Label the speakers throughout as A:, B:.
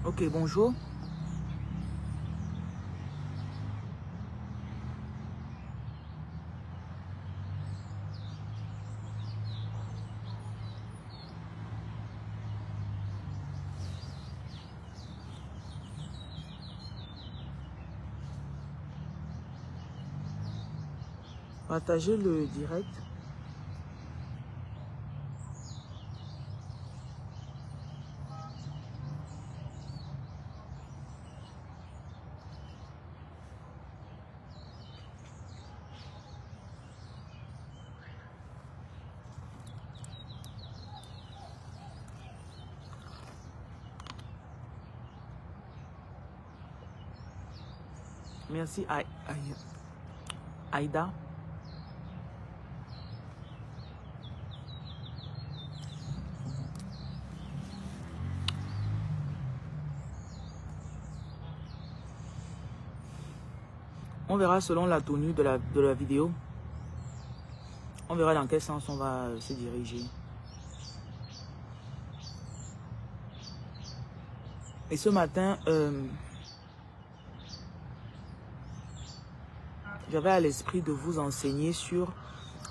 A: Ok, bonjour. Partagez le direct. Merci Aïda. On verra selon la tenue de la vidéo. On verra dans quel sens on va se diriger. Et ce matin, j'avais à l'esprit de vous enseigner sur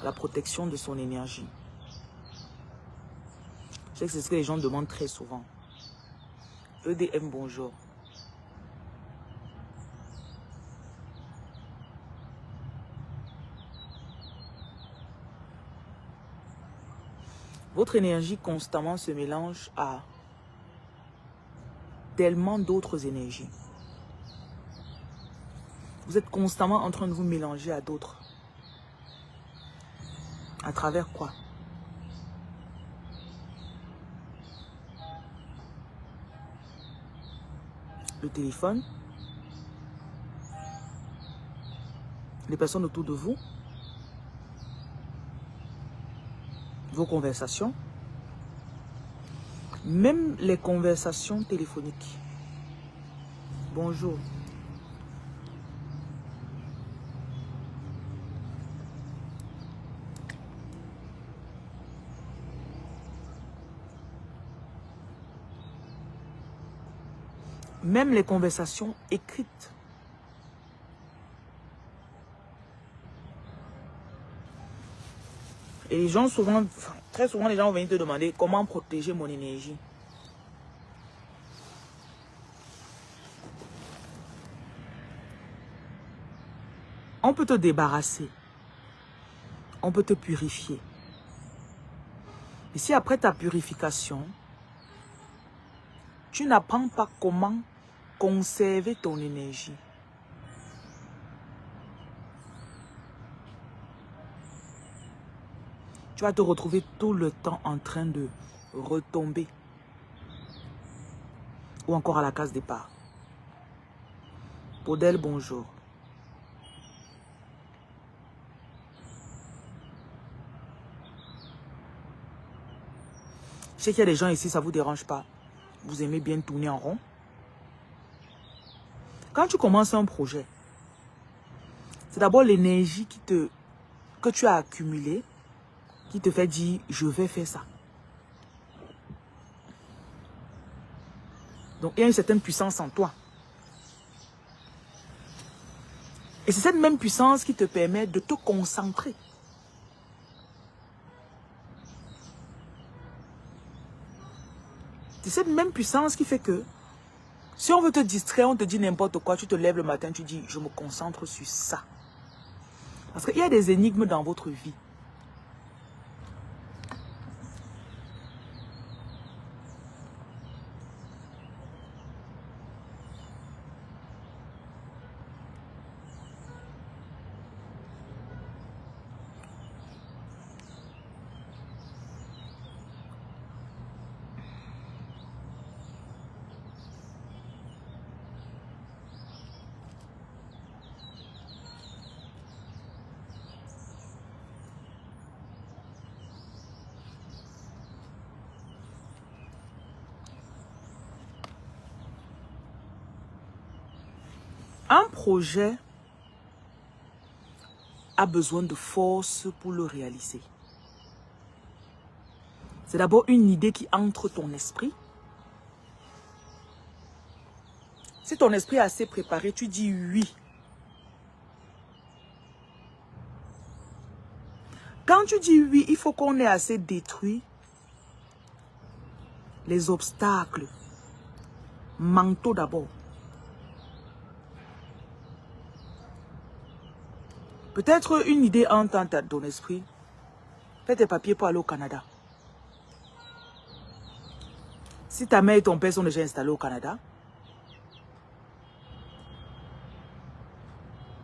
A: la protection de son énergie. Je sais que c'est ce que les gens demandent très souvent. EDM, bonjour. Votre énergie constamment se mélange à tellement d'autres énergies. Vous êtes constamment en train de vous mélanger à d'autres. À travers quoi? Le téléphone, les personnes autour de vous, vos conversations, même les conversations téléphoniques. Bonjour. Même les conversations écrites. Et les gens souvent, très souvent, les gens vont venir te demander comment protéger mon énergie. On peut te débarrasser. On peut te purifier. Et si après ta purification, tu n'apprends pas comment conserver ton énergie, tu vas te retrouver tout le temps en train de retomber. Ou encore à la case départ. Podel, bonjour. Je sais qu'il y a des gens ici, ça ne vous dérange pas. Vous aimez bien tourner en rond. Quand tu commences un projet, c'est d'abord l'énergie que tu as accumulée qui te fait dire, je vais faire ça. Donc, il y a une certaine puissance en toi. Et c'est cette même puissance qui te permet de te concentrer. C'est cette même puissance qui fait que si on veut te distraire, on te dit n'importe quoi, tu te lèves le matin, tu dis, je me concentre sur ça. Parce qu'il y a des énigmes dans votre vie. Un projet a besoin de force pour le réaliser. C'est d'abord une idée qui entre ton esprit. Si ton esprit est assez préparé, tu dis oui. Quand tu dis oui, il faut qu'on ait assez détruit les obstacles mentaux d'abord. Peut-être une idée entre dans ton esprit. Fais tes papiers pour aller au Canada. Si ta mère et ton père sont déjà installés au Canada,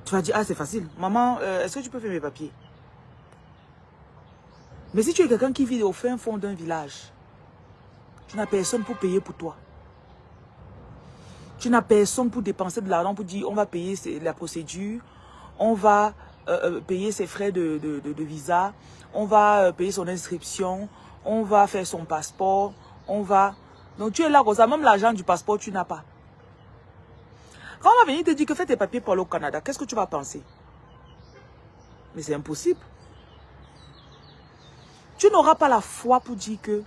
A: tu vas dire, ah c'est facile. Maman, est-ce que tu peux faire mes papiers? Mais si tu es quelqu'un qui vit au fin fond d'un village, tu n'as personne pour payer pour toi. Tu n'as personne pour dépenser de l'argent pour dire, on va payer la procédure, on va payer ses frais de visa, on va payer son inscription, on va faire son passeport, on va... Donc tu es là comme ça, même l'argent du passeport, tu n'as pas. Quand on va venir te dire que fais tes papiers pour aller au Canada, qu'est-ce que tu vas penser? Mais c'est impossible. Tu n'auras pas la foi pour dire que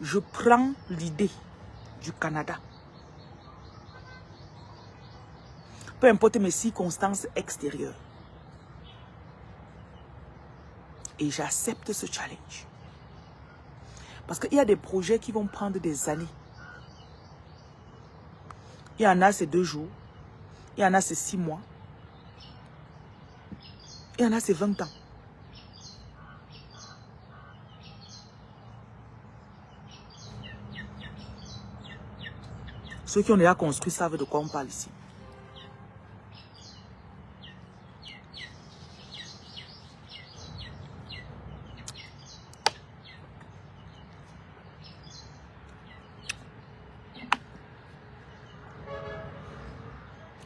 A: je prends l'idée du Canada. Peu importe mes circonstances extérieures. Et j'accepte ce challenge. Parce qu'il y a des projets qui vont prendre des années. Il y en a, c'est 2 jours. Il y en a, c'est 6 mois. Il y en a, c'est 20 ans. Ceux qui ont déjà construit savent de quoi on parle ici.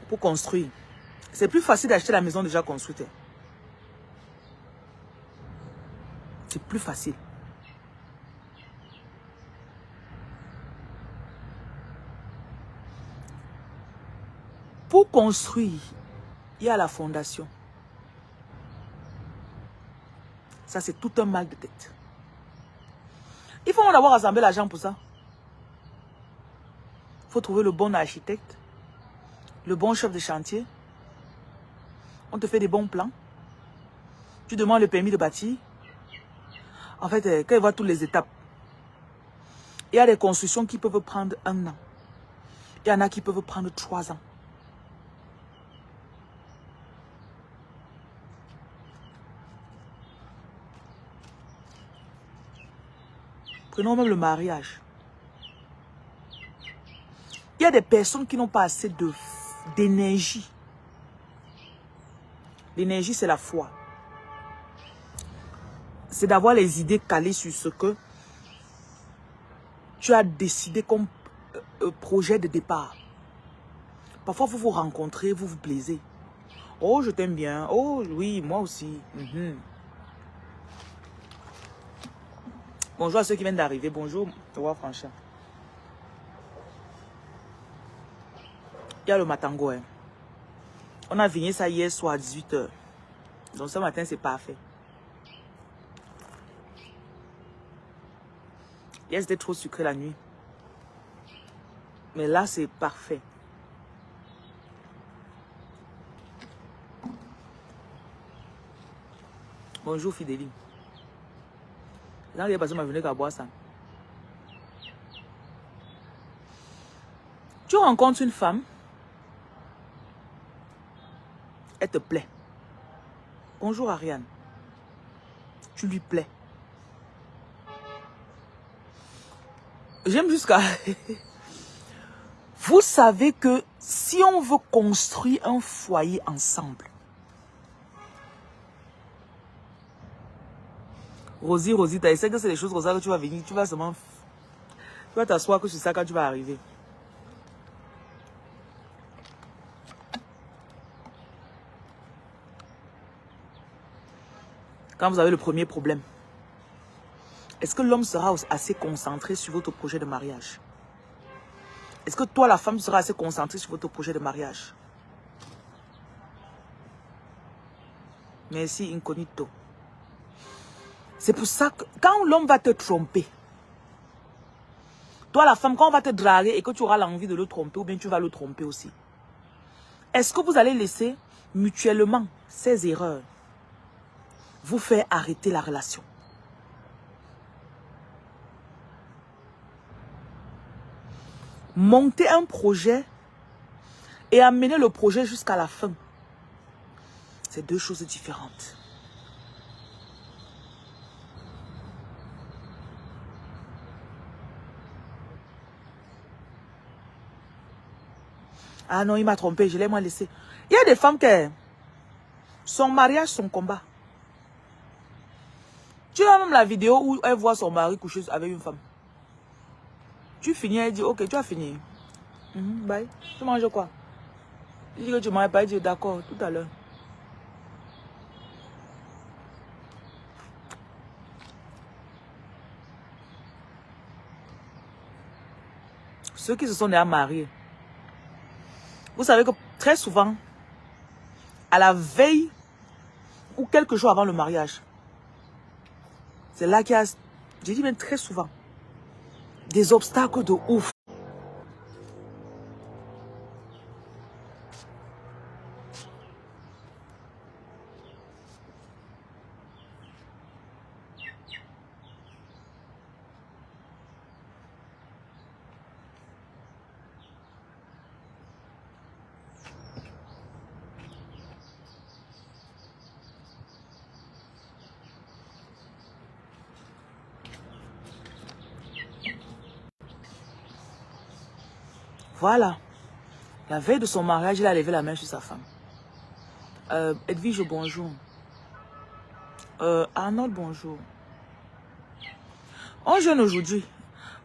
A: Pour construire, c'est plus facile d'acheter la maison déjà construite. C'est plus facile. Pour construire, il y a la fondation. Ça, c'est tout un mal de tête. Il faut d'abord rassembler l'argent pour ça. Il faut trouver le bon architecte, le bon chef de chantier. On te fait des bons plans. Tu demandes le permis de bâtir. En fait, quand il voit toutes les étapes, il y a des constructions qui peuvent prendre 1 an. Il y en a qui peuvent prendre 3 ans. Prenons même le mariage. Il y a des personnes qui n'ont pas assez d'énergie. L'énergie, c'est la foi. C'est d'avoir les idées calées sur ce que tu as décidé comme projet de départ. Parfois, vous vous rencontrez, vous vous plaisez. Oh, je t'aime bien. Oh, oui, moi aussi. Bonjour à ceux qui viennent d'arriver. Bonjour, roi Franchin. Il y a le matango. Hein. On a vigné ça hier soir à 18 h. Donc ce matin, c'est parfait. Hier, c'était trop sucré la nuit. Mais là, c'est parfait. Bonjour, Fidélie. Là, il y a personne qui m'a venu qu'à boire ça. Tu rencontres une femme, elle te plaît. Bonjour, Ariane. Tu lui plais. J'aime jusqu'à... Vous savez que si on veut construire un foyer ensemble, Rosie, tu essaies que c'est des choses comme ça que tu vas venir, tu vas seulement... Tu vas t'asseoir que c'est ça quand tu vas arriver. Quand vous avez le premier problème, est-ce que l'homme sera assez concentré sur votre projet de mariage? Est-ce que toi, la femme, sera assez concentrée sur votre projet de mariage? Merci, incognito. C'est pour ça que quand l'homme va te tromper, Toi, la femme, quand on va te draguer et que tu auras l'envie de le tromper, ou bien tu vas le tromper aussi. Est-ce que vous allez laisser mutuellement ces erreurs vous faire arrêter la relation? Monter un projet et amener le projet jusqu'à la fin, c'est deux choses différentes. Ah non, il m'a trompé, je l'ai moi laissé. Il y a des femmes qui... Son mariage, son combat. Tu as même la vidéo où elle voit son mari coucher avec une femme. Tu finis, elle dit, ok, tu as fini. Bye. Tu manges quoi? Il dit que tu ne manges pas, il dit, d'accord, tout à l'heure. Ceux qui se sont déjà mariés. Vous savez que très souvent, à la veille ou quelques jours avant le mariage, c'est là qu'il y a, j'ai dit même très souvent, des obstacles de ouf. Voilà. La veille de son mariage, il a levé la main sur sa femme. Edwige, bonjour. Arnold, bonjour. On jeûne aujourd'hui.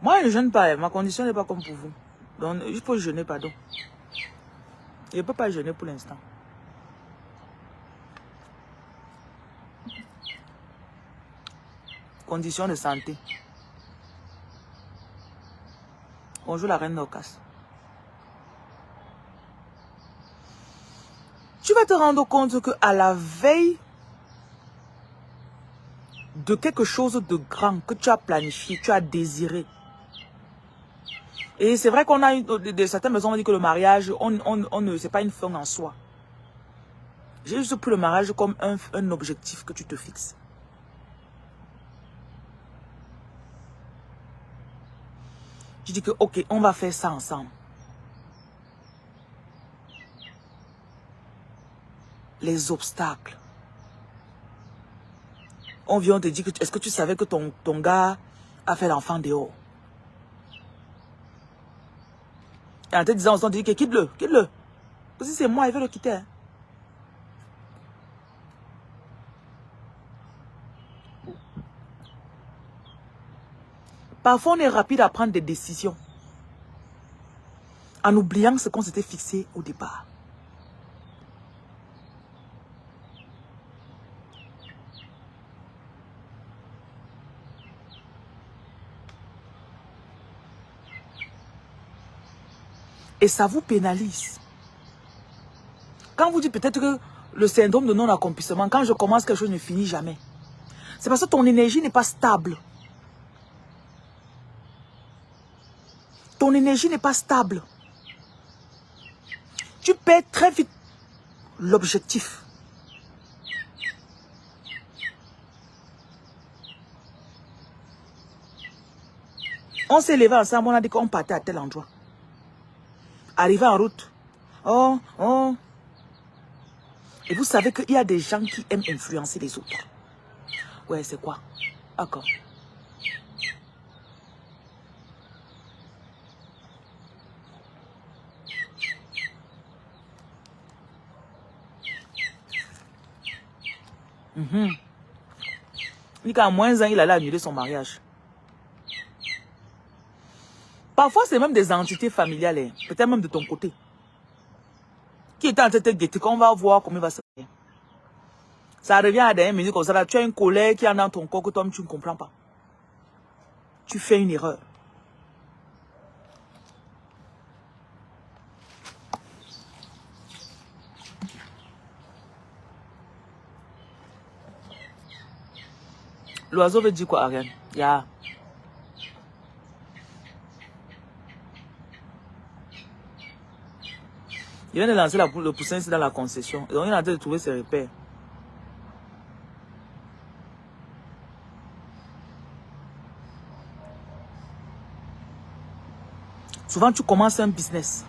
A: Moi, je ne jeûne pas. Ma condition n'est pas comme pour vous. Donc, il faut jeûner, pardon. Je ne peux pas jeûner pour l'instant. Condition de santé. Bonjour la reine d'Ocas. Tu vas te rendre compte qu'à la veille de quelque chose de grand que tu as planifié, tu as désiré. Et c'est vrai qu'on a certaines maisons, on dit que le mariage, c'est pas une fin en soi. J'ai juste pris le mariage comme un objectif que tu te fixes. Je dis que, ok, on va faire ça ensemble. Les obstacles. On vient te dire que, est-ce que tu savais que ton gars a fait l'enfant dehors? Et en te disant, on te dit que quitte-le, quitte-le. Parce que si c'est moi, il veut le quitter. Hein. Parfois, on est rapide à prendre des décisions. En oubliant ce qu'on s'était fixé au départ. Et ça vous pénalise. Quand vous dites peut-être que le syndrome de non-accomplissement, quand je commence quelque chose, je ne finis jamais. C'est parce que ton énergie n'est pas stable. Ton énergie n'est pas stable. Tu perds très vite l'objectif. On s'est levé ensemble, on a dit qu'on partait à tel endroit. Arrivé en route. Oh, oh. Et vous savez qu'il y a des gens qui aiment influencer les autres. Ouais, c'est quoi? D'accord. Il dit qu'à moins 1, il allait annuler son mariage. Parfois, c'est même des entités familiales, hein, peut-être même de ton côté, qui étaient en train de te guetter, qu'on va voir comment il va se faire. Ça revient à des minutes comme ça, là, tu as une colère qui est dans ton corps que toi tu ne comprends pas. Tu fais une erreur. L'oiseau veut dire quoi, Ariane? Yeah. Il vient de lancer le poussin ici dans la concession. Donc il est en train de trouver ses repères. Souvent, tu commences un business.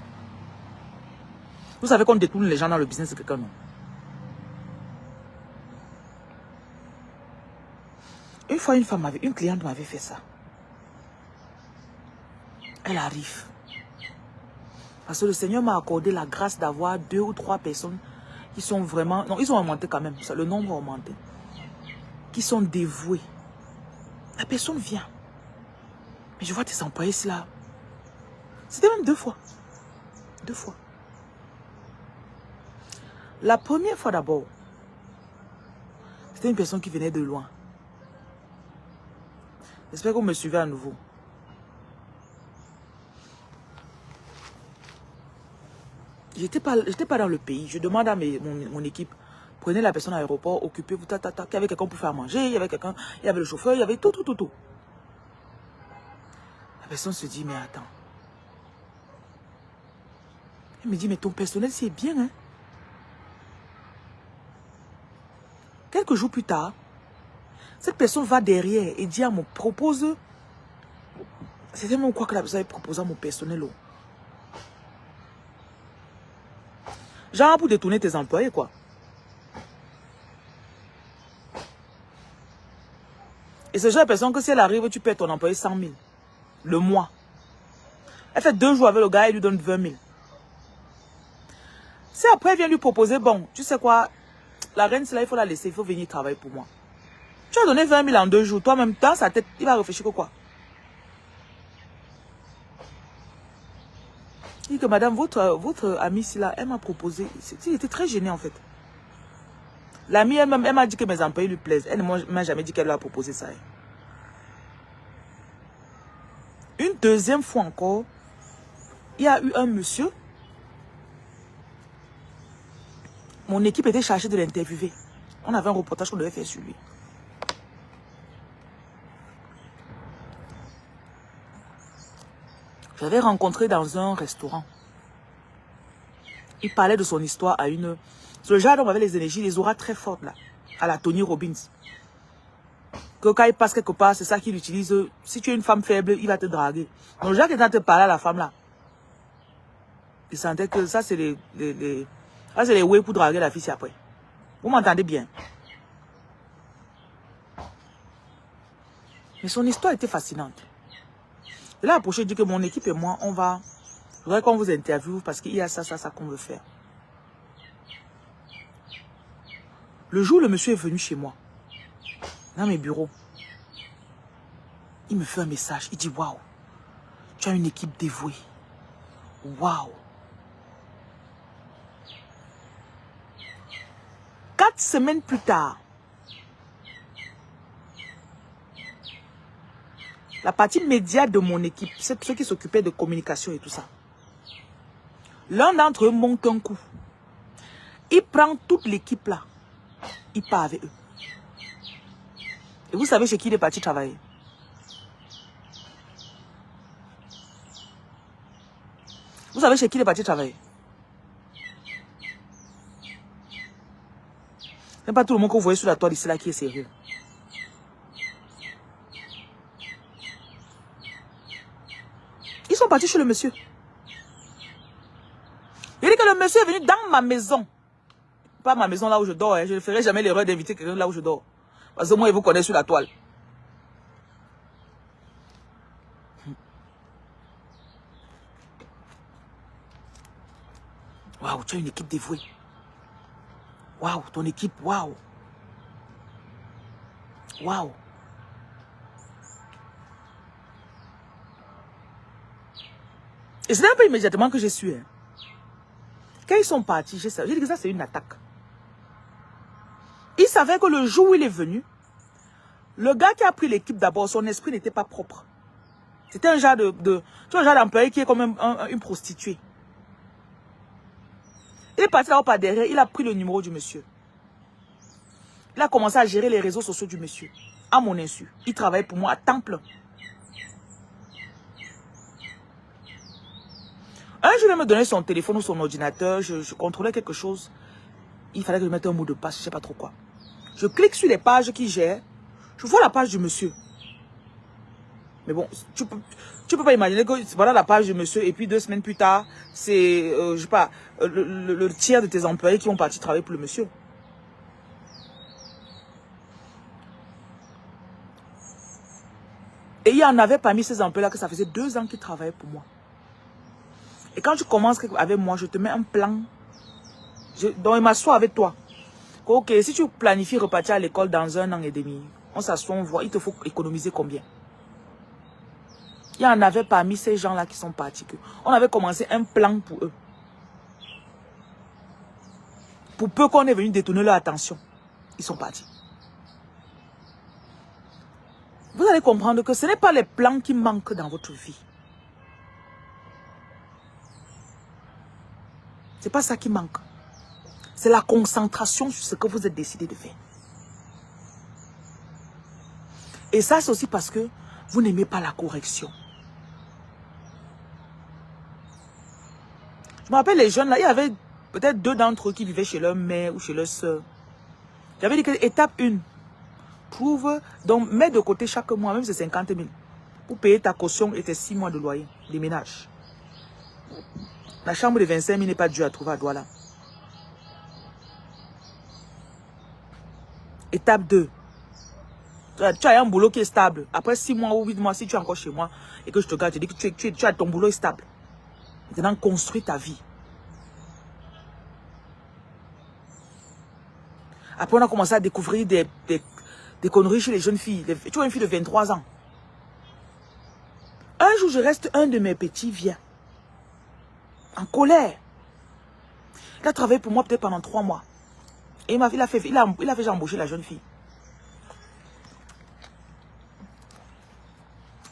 A: Vous savez qu'on détourne les gens dans le business de quelqu'un, non? Une fois, une cliente m'avait fait ça. Elle arrive. Parce que le Seigneur m'a accordé la grâce d'avoir 2 ou 3 personnes qui sont vraiment... Non, ils ont augmenté quand même. Le nombre a augmenté. Qui sont dévoués. La personne vient. Mais je vois tes employés là. C'était même 2 fois. 2 fois. La première fois d'abord, c'était une personne qui venait de loin. J'espère que vous me suivez à nouveau. J'étais pas dans le pays. Je demande à mon équipe, prenez la personne à l'aéroport, occupez-vous, qu'il y avait quelqu'un pour faire manger, il y avait quelqu'un, il y avait le chauffeur, il y avait tout. La personne se dit, mais attends. Elle me dit, mais ton personnel, c'est bien, hein. Quelques jours plus tard, cette personne va derrière et dit à mon propose. C'était même quoi que la personne avait proposé à mon personnel. Genre pour détourner tes employés, quoi. Et ce genre de personne que si elle arrive, tu paies ton employé 100 000 le mois. Elle fait 2 jours avec le gars, elle lui donne 20 000. Si après elle vient lui proposer, bon, tu sais quoi, la reine, c'est là, il faut la laisser, il faut venir travailler pour moi. Tu as donné 20 000 en 2 jours, toi-même, dans sa tête, il va réfléchir que quoi. Il dit que madame, votre amie ici là, elle m'a proposé, il était très gêné en fait. L'amie elle-même, elle m'a dit que mes employés lui plaisent. Elle ne m'a jamais dit qu'elle lui a proposé ça. Une deuxième fois encore, il y a eu un monsieur. Mon équipe était chargée de l'interviewer. On avait un reportage qu'on devait faire sur lui. Je l'avais rencontré dans un restaurant. Il parlait de son histoire à une... C'est le genre d'homme avait les énergies, les auras très fortes là. À la Tony Robbins. Que quand il passe quelque part, c'est ça qu'il utilise. Si tu es une femme faible, il va te draguer. Donc Jacques est en train de parler à la femme là. Il sentait que ça c'est ça c'est les way pour draguer la fille si après. Vous m'entendez bien? Mais son histoire était fascinante. Il a approché, il dit que mon équipe et moi, on va... Je voudrais qu'on vous interviewe parce qu'il y a ça qu'on veut faire. Le jour où le monsieur est venu chez moi, dans mes bureaux, il me fait un message. Il dit, waouh, tu as une équipe dévouée. Waouh. 4 semaines plus tard, la partie média de mon équipe, c'est ceux qui s'occupaient de communication et tout ça. L'un d'entre eux monte un coup. Il prend toute l'équipe là. Il part avec eux. Et vous savez chez qui il est parti travailler? Vous savez chez qui il est parti travailler? C'est pas tout le monde que vous voyez sur la toile ici là qui est sérieux. Ils sont partis chez le monsieur. Il dit que le monsieur est venu dans ma maison. Pas ma maison là où je dors. Hein. Je ne ferai jamais l'erreur d'inviter quelqu'un là où je dors. Parce que moi, il vous connaît sur la toile. Waouh, tu as une équipe dévouée. Waouh, ton équipe, waouh. Waouh. Et ce n'est pas immédiatement que je suis. Hein. Quand ils sont partis, j'ai dit que ça c'est une attaque. Il savait que le jour où il est venu, le gars qui a pris l'équipe d'abord, son esprit n'était pas propre. C'était un genre tu vois, un genre d'employé qui est comme une prostituée. Il est parti là-haut par derrière, il a pris le numéro du monsieur. Il a commencé à gérer les réseaux sociaux du monsieur. À mon insu. Il travaille pour moi à temps plein. Un jour, il me donnait son téléphone ou son ordinateur, je contrôlais quelque chose. Il fallait que je mette un mot de passe, je ne sais pas trop quoi. Je clique sur les pages qui gèrent. Je vois la page du monsieur. Mais bon, tu peux pas imaginer que voilà la page du monsieur et puis 2 semaines plus tard, c'est, je sais pas, le tiers de tes employés qui ont parti travailler pour le monsieur. Et il y en avait parmi ces employés-là que ça faisait 2 ans qu'ils travaillaient pour moi. Et quand tu commences avec moi, je te mets un plan. Donc, il m'assoit avec toi. Ok, si tu planifies repartir à l'école dans 1 an et demi, on s'assoit, on voit, il te faut économiser combien. Il y en avait parmi ces gens-là qui sont partis. On avait commencé un plan pour eux. Pour peu qu'on est venu détourner leur attention, ils sont partis. Vous allez comprendre que ce n'est pas les plans qui manquent dans votre vie. Ce n'est pas ça qui manque. C'est la concentration sur ce que vous êtes décidé de faire. Et ça, c'est aussi parce que vous n'aimez pas la correction. Je me rappelle les jeunes là, il y avait peut-être 2 d'entre eux qui vivaient chez leur mère ou chez leur soeur. J'avais dit que étape 1, trouve, donc mets de côté chaque mois, même si c'est 50 000, pour payer ta caution et tes 6 mois de loyer, des ménages. La chambre de 25 000 n'est pas due à trouver à Douala. Étape 2. Tu as un boulot qui est stable. Après 6 mois ou 8 mois, si tu es encore chez moi et que je te garde, je dis que tu as ton boulot est stable. Maintenant, construis ta vie. Après, on a commencé à découvrir des conneries chez les jeunes filles. Tu vois une fille de 23 ans. Un jour, je reste, un de mes petits vient. En colère. Il a travaillé pour moi peut-être pendant 3 mois. Et il a fait embaucher la jeune fille.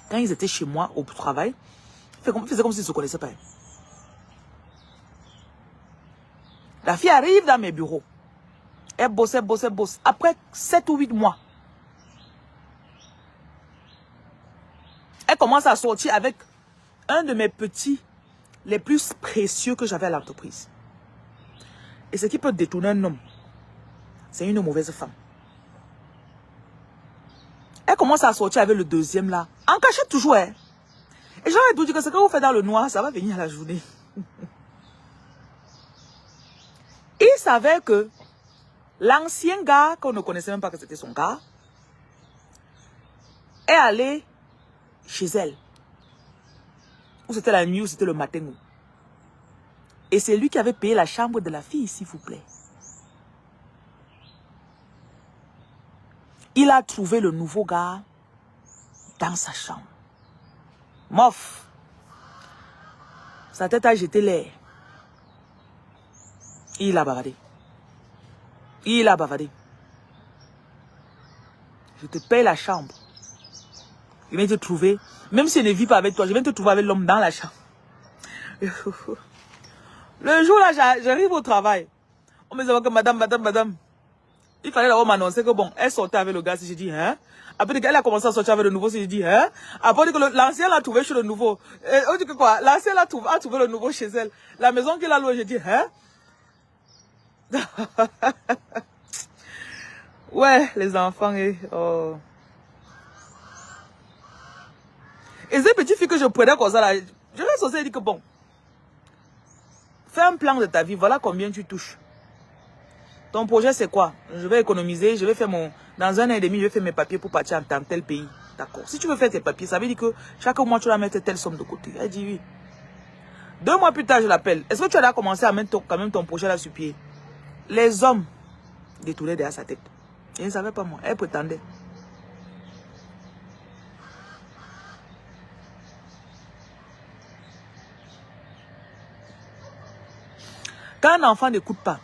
A: Quand ils étaient chez moi au travail, il faisait comme s'ils ne se connaissaient pas. La fille arrive dans mes bureaux. Elle bosse, elle bosse, elle bosse. Après 7 ou 8 mois, elle commence à sortir avec un de mes petits les plus précieux que j'avais à l'entreprise. Et ce qui peut détourner un homme, c'est une mauvaise femme. Elle commence à sortir avec le deuxième là, en cachette toujours. Hein. Et j'aurais dû dire que ce que vous faites dans le noir, ça va venir à la journée. Il savait que l'ancien gars, qu'on ne connaissait même pas que c'était son gars, est allé chez elle. Ou c'était la nuit, ou c'était le matin. Et c'est lui qui avait payé la chambre de la fille, s'il vous plaît. Il a trouvé le nouveau gars dans sa chambre. Mof. Sa tête a jeté l'air. Il a bavardé. Il a bavardé. Je te paye la chambre. Je viens te trouver. Même si je ne vis pas avec toi, je viens te trouver avec l'homme dans la chambre. Le jour là, j'arrive au travail. On me dit que madame. Il fallait d'abord m'annoncer que bon, elle sortait avec le gars. Si je dis, hein? Après qu'elle a commencé à sortir avec le nouveau, si je dis, hein? Après que l'ancien l'a trouvé chez le nouveau. Et on dit que quoi? L'ancien a trouvé le nouveau chez elle. La maison qu'il a louée, je dis, hein? Ouais, les enfants, oh. Et ces petites filles que je prenais comme ça, là, je reste aussi et dis que bon, fais un plan de ta vie, voilà combien tu touches. Ton projet, c'est quoi? Je vais économiser, je vais faire dans 1 an et demi, je vais faire mes papiers pour partir dans tel pays. D'accord. Si tu veux faire tes papiers, ça veut dire que chaque mois, tu vas mettre telle somme de côté. Elle dit oui. 2 mois plus tard, je l'appelle. Est-ce que tu as commencé à mettre quand même ton projet là sur pied? Les hommes détournaient derrière sa tête. Elle ne savait pas moi, elle prétendait. Quand un enfant n'écoute pas,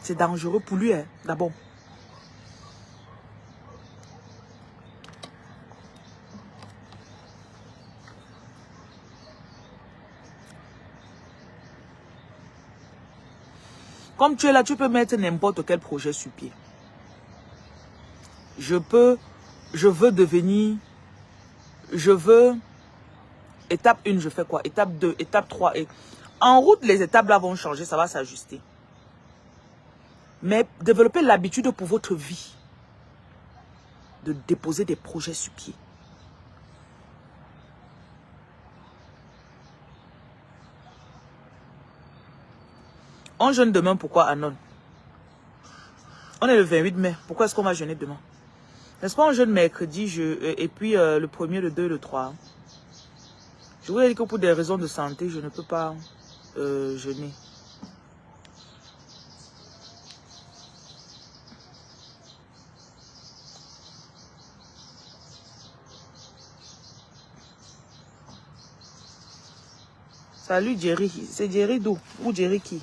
A: c'est dangereux pour lui, hein, d'abord. Comme tu es là, tu peux mettre n'importe quel projet sur pied. Je veux, étape 1, je fais quoi? Étape 2, étape 3. En route, les étapes là vont changer, ça va s'ajuster. Mais développez l'habitude pour votre vie de déposer des projets sur pied. On jeûne demain, pourquoi Anon? On est le 28 mai, pourquoi est-ce qu'on va jeûner demain? N'est-ce pas on jeûne mercredi et puis le 1er, le 2, le 3? Je vous ai dit que pour des raisons de santé, je ne peux pas jeûner. Salut Jerry, c'est Jerry d'où? Ou Jerry qui?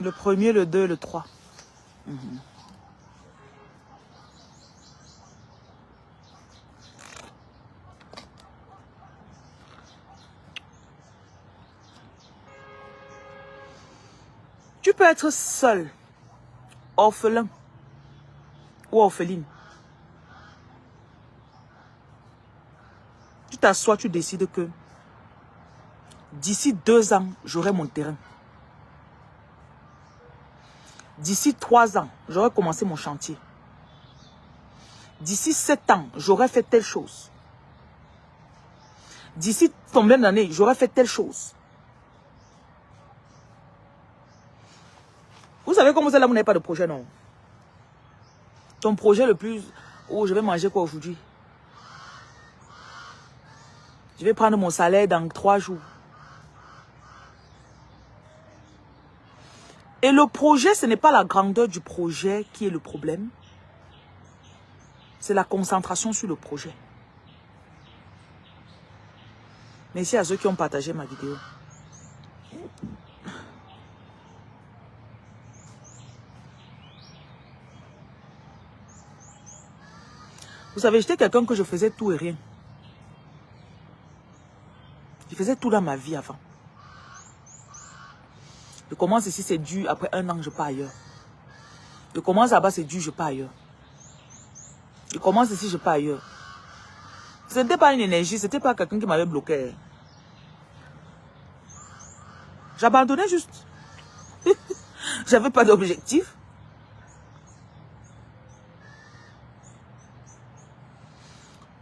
A: Le 1er, le 2, le 3. Tu peux être seul, orphelin ou orpheline. Tu t'assois, tu décides que d'ici 2 ans, j'aurai mon terrain. D'ici 3 ans, j'aurai commencé mon chantier. D'ici 7 ans, j'aurai fait telle chose. D'ici combien d'années, j'aurai fait telle chose. Vous savez comment vous êtes là, vous n'avez pas de projet, non? Ton projet le plus... Oh, je vais manger quoi aujourd'hui? Je vais prendre mon salaire dans 3 jours. Et le projet, ce n'est pas la grandeur du projet qui est le problème. C'est la concentration sur le projet. Merci à ceux qui ont partagé ma vidéo. Vous savez, j'étais quelqu'un que je faisais tout et rien. Je faisais tout dans ma vie avant. Je commence ici, c'est dur. Après 1 an, je pars ailleurs. Je commence là-bas, c'est dur, je pars ailleurs. Je commence ici, je pars ailleurs. Ce n'était pas une énergie, ce n'était pas quelqu'un qui m'avait bloqué. J'abandonnais juste. J'avais pas d'objectif.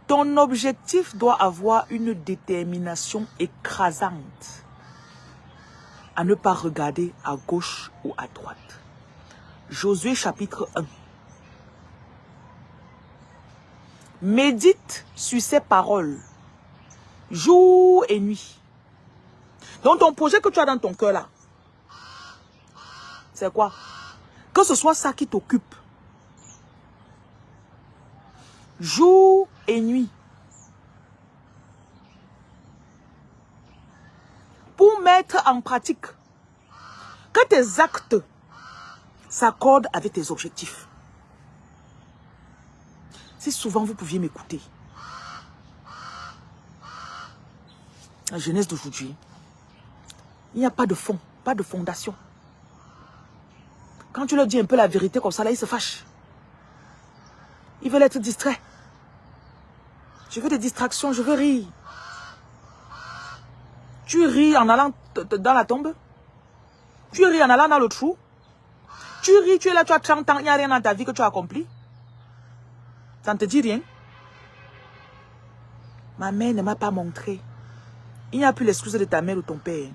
A: Ton objectif doit avoir une détermination écrasante à ne pas regarder à gauche ou à droite. Josué chapitre 1. Médite sur ces paroles, jour et nuit. Donc ton projet que tu as dans ton cœur là, c'est quoi? Que ce soit ça qui t'occupe. Jour et nuit. Pour mettre en pratique. Que tes actes s'accordent avec tes objectifs. Si souvent vous pouviez m'écouter. La jeunesse d'aujourd'hui, il n'y a pas de fond, pas de fondation. Quand tu leur dis un peu la vérité comme ça, là, ils se fâchent. Ils veulent être distraits. Je veux des distractions, je veux rire. Tu ris en allant dans la tombe. Tu ris en allant dans le trou. Tu ris, tu es là, tu as 30 ans, il n'y a rien dans ta vie que tu as accompli. Ça ne te dit rien. Ma mère ne m'a pas montré. Il n'y a plus l'excuse de ta mère ou ton père.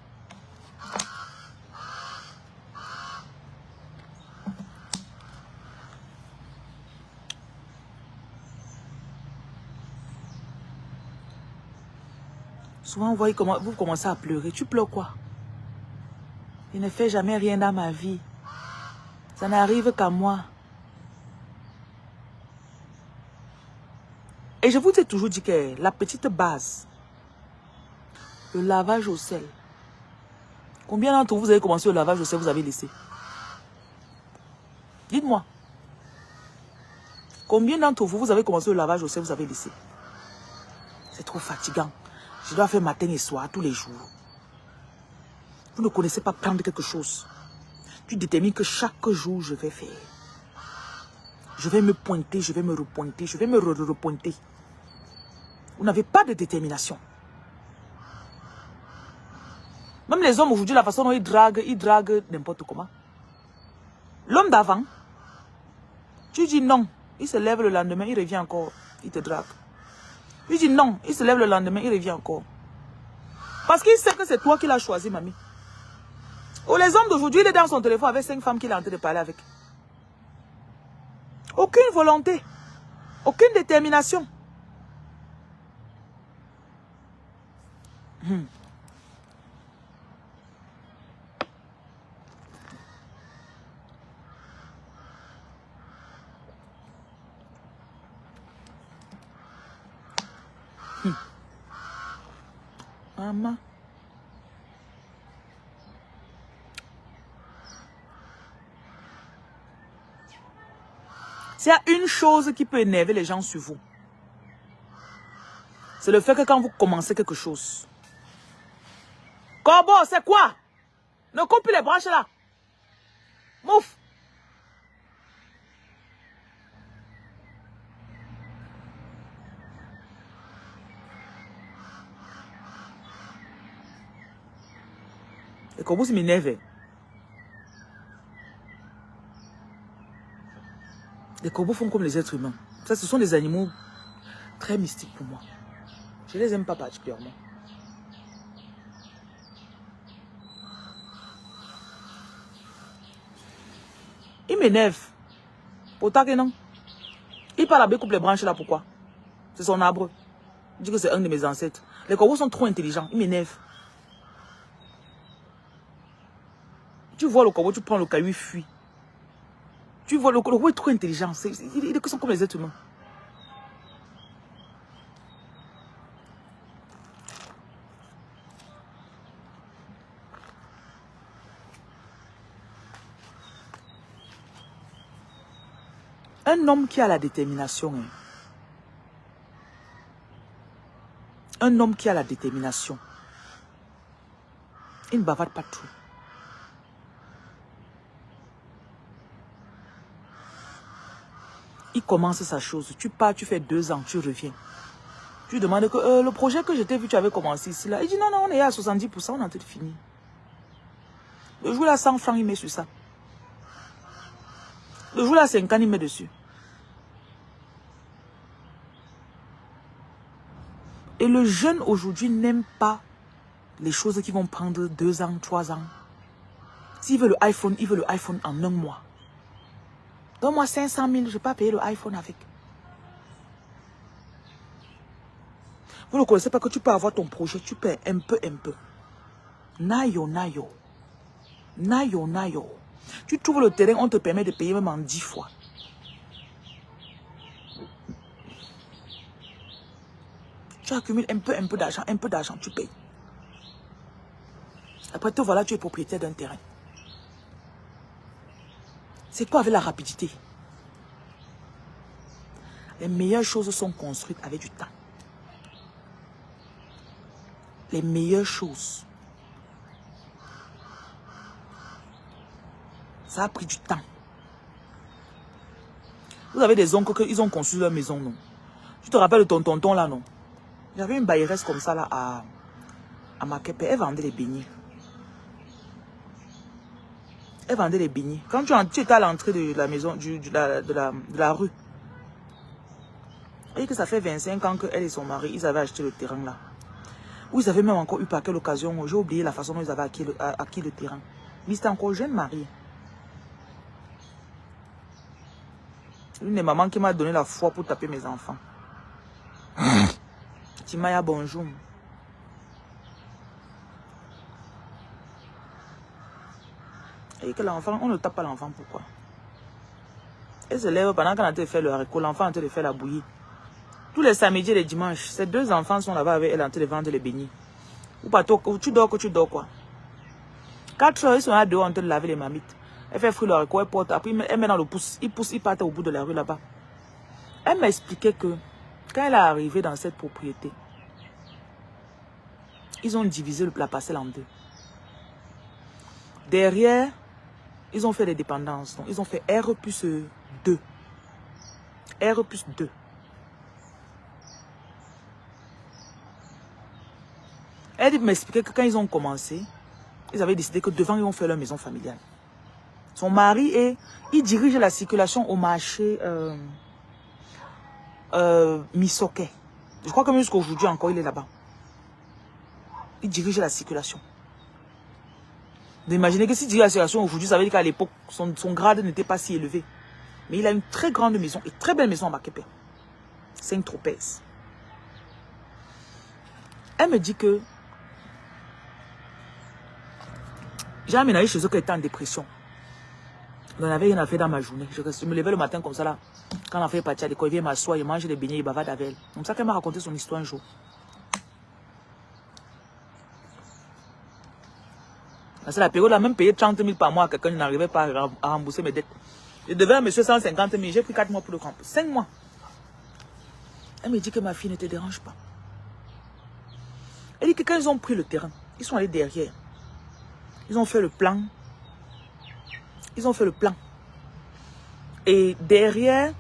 A: Souvent, vous voyez comment vous commencez à pleurer. Tu pleures quoi? Je ne fais jamais rien dans ma vie. Ça n'arrive qu'à moi. Et je vous ai toujours dit que la petite base, le lavage au sel. Combien d'entre vous, vous avez commencé le lavage au sel, vous avez laissé? Dites-moi. Combien d'entre vous, vous avez commencé le lavage au sel, vous avez laissé? C'est trop fatigant. Je dois faire matin et soir, tous les jours. Vous ne connaissez pas prendre quelque chose. Tu détermines que chaque jour, je vais faire. Je vais me pointer, je vais me repointer, je vais me repointer. Vous n'avez pas de détermination. Même les hommes aujourd'hui, la façon dont ils draguent n'importe comment. L'homme d'avant, tu dis non, il se lève le lendemain, il revient encore, il te drague. Tu dis non, il se lève le lendemain, il revient encore. Parce qu'il sait que c'est toi qui l'as choisi, mamie. Ou les hommes d'aujourd'hui, il est dans son téléphone avec 5 femmes qu'il est en train de parler avec. Aucune volonté, aucune détermination. Maman. S'il y a une chose qui peut énerver les gens sur vous, c'est le fait que quand vous commencez quelque chose, Corbeau, c'est quoi? Ne coupe plus les branches là. Mouf. Les corbeaux, ça m'énerve. Les corbeaux font comme les êtres humains. Ça, ce sont des animaux très mystiques pour moi. Je les aime pas particulièrement. Ils m'énervent. Pourtant que non. Il parle avec coupe les branches là, pourquoi? C'est son arbre. Je dis que c'est un de mes ancêtres. Les corbeaux sont trop intelligents. Ils m'énervent. Tu vois le corbeau, tu prends le caillou, il fuit. Tu vois le corbeau est trop intelligent. Ils sont comme les êtres humains. Un homme qui a la détermination. Un homme qui a la détermination. Il ne bavarde pas trop. Il commence sa chose. Tu pars, tu fais 2 ans, tu reviens. Tu demandes que le projet que je t'ai vu, tu avais commencé ici là. Il dit non, non, on est à 70%, on est en train de finir. Le jour là, 100 francs, il met sur ça. Le jour là, 50, il met dessus. Et le jeune aujourd'hui n'aime pas les choses qui vont prendre 2 ans, 3 ans. S'il veut le iPhone, il veut le iPhone en 1 mois. Donne-moi 500 000, je ne vais pas payer le iPhone avec. Vous ne connaissez pas que tu peux avoir ton projet, tu paies un peu, un peu. Nayo, nayo. Nayo, nayo. Tu trouves le terrain, on te permet de payer même en 10 fois. Tu accumules un peu d'argent, tu payes. Après te voilà, tu es propriétaire d'un terrain. C'est quoi avec la rapidité? Les meilleures choses sont construites avec du temps. Les meilleures choses. Ça a pris du temps. Vous avez des oncles qui ont construit leur maison, non? Tu te rappelles de ton tonton là, non? J'avais une bailleresse comme ça là à Makepe. Elle vendait les beignets. Elle vendait les beignets. Quand tu étais à l'entrée de la maison, de la rue, et que ça fait 25 ans qu'elle et son mari, ils avaient acheté le terrain là. Ou ils avaient même encore eu par quelle occasion, j'ai oublié la façon dont ils avaient acquis le terrain. Mais c'était encore jeune mari. Une des mamans qui m'a donné la foi pour taper mes enfants. Timaya, bonjour. Et que l'enfant, on ne tape pas l'enfant, pourquoi? Elle se lève pendant qu'elle est en train de faire le haricot, l'enfant est en train de faire la bouillie. Tous les samedis et les dimanches, ces deux enfants sont là-bas avec elle en train de vendre les beignets. Ou pas, tu dors quoi. 4 heures, ils sont là dehors en train de laver les mamites. Elle fait fruit le haricot, elle porte, après elle met dans le pouce, ils partent au bout de la rue là-bas. Elle m'a expliqué que quand elle est arrivée dans cette propriété, ils ont divisé la parcelle en deux. Derrière, ils ont fait des dépendances. Donc, ils ont fait R plus 2. R plus 2. Elle m'expliquait que quand ils ont commencé, ils avaient décidé que devant, ils vont faire leur maison familiale. Son mari, il dirige la circulation au marché Misoké. Je crois que même jusqu'à aujourd'hui encore, il est là-bas. Il dirige la circulation. Imaginez que s'il dirige la circulation aujourd'hui, ça veut dire qu'à l'époque, son grade n'était pas si élevé. Mais il a une très grande maison, et très belle maison à Makepe. 5 Tropez. Elle me dit que j'ai aménagé chez eux qu'elle était en dépression. On n'avait rien à faire dans ma journée. Je me levais le matin comme ça là. Quand l'enfant est parti à l'école, il vient m'asseoir, il mange des beignets, il bavarde avec elle. Comme ça qu'elle m'a raconté son histoire un jour. C'est la période là, même payer 30 000 par mois à quelqu'un, je n'arrivais pas à rembourser mes dettes. Je devais à monsieur 150 000, j'ai pris 4 mois pour le camp. 5 mois. Elle me dit que ma fille ne te dérange pas. Elle dit que quand ils ont pris le terrain, ils sont allés derrière. Ils ont fait le plan. Ils ont fait le plan. Et derrière,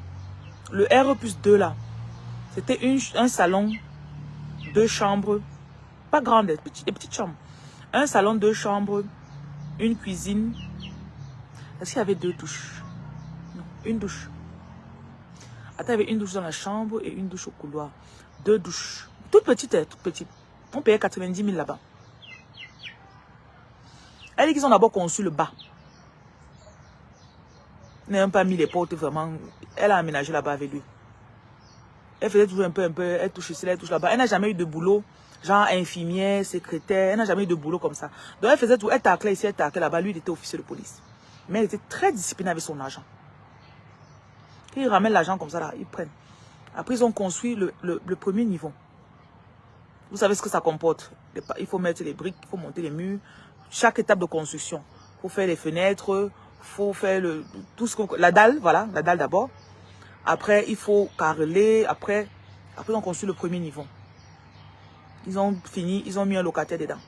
A: le R plus 2 là, c'était un salon, 2 chambres, pas grandes, des petites chambres. Un salon, 2 chambres, une cuisine. Est-ce qu'il y avait 2 douches? Non, une douche. Attends, il y avait une douche dans la chambre et une douche au couloir. 2 douches. Toutes petites, toutes petites. On payait 90 000 là-bas. Elle dit qu'ils ont d'abord conçu le bas. Ils n'ont même pas mis les portes vraiment. Elle a aménagé là-bas avec lui. Elle faisait toujours un peu, elle touche ici, elle touche là-bas. Elle n'a jamais eu de boulot, genre infirmière, secrétaire. Elle n'a jamais eu de boulot comme ça. Donc elle faisait tout, elle taclait ici, elle taclait là-bas. Lui, il était officier de police. Mais elle était très disciplinée avec son argent. Quand ils ramènent l'argent comme ça, là, ils prennent. Après, ils ont construit le premier niveau. Vous savez ce que ça comporte. Il faut mettre les briques, il faut monter les murs. Chaque étape de construction. Il faut faire les fenêtres, il faut faire tout ce que... La dalle, voilà, la dalle d'abord. Après, il faut carreler. Après, ils ont construit le premier niveau. Ils ont fini, ils ont mis un locataire dedans.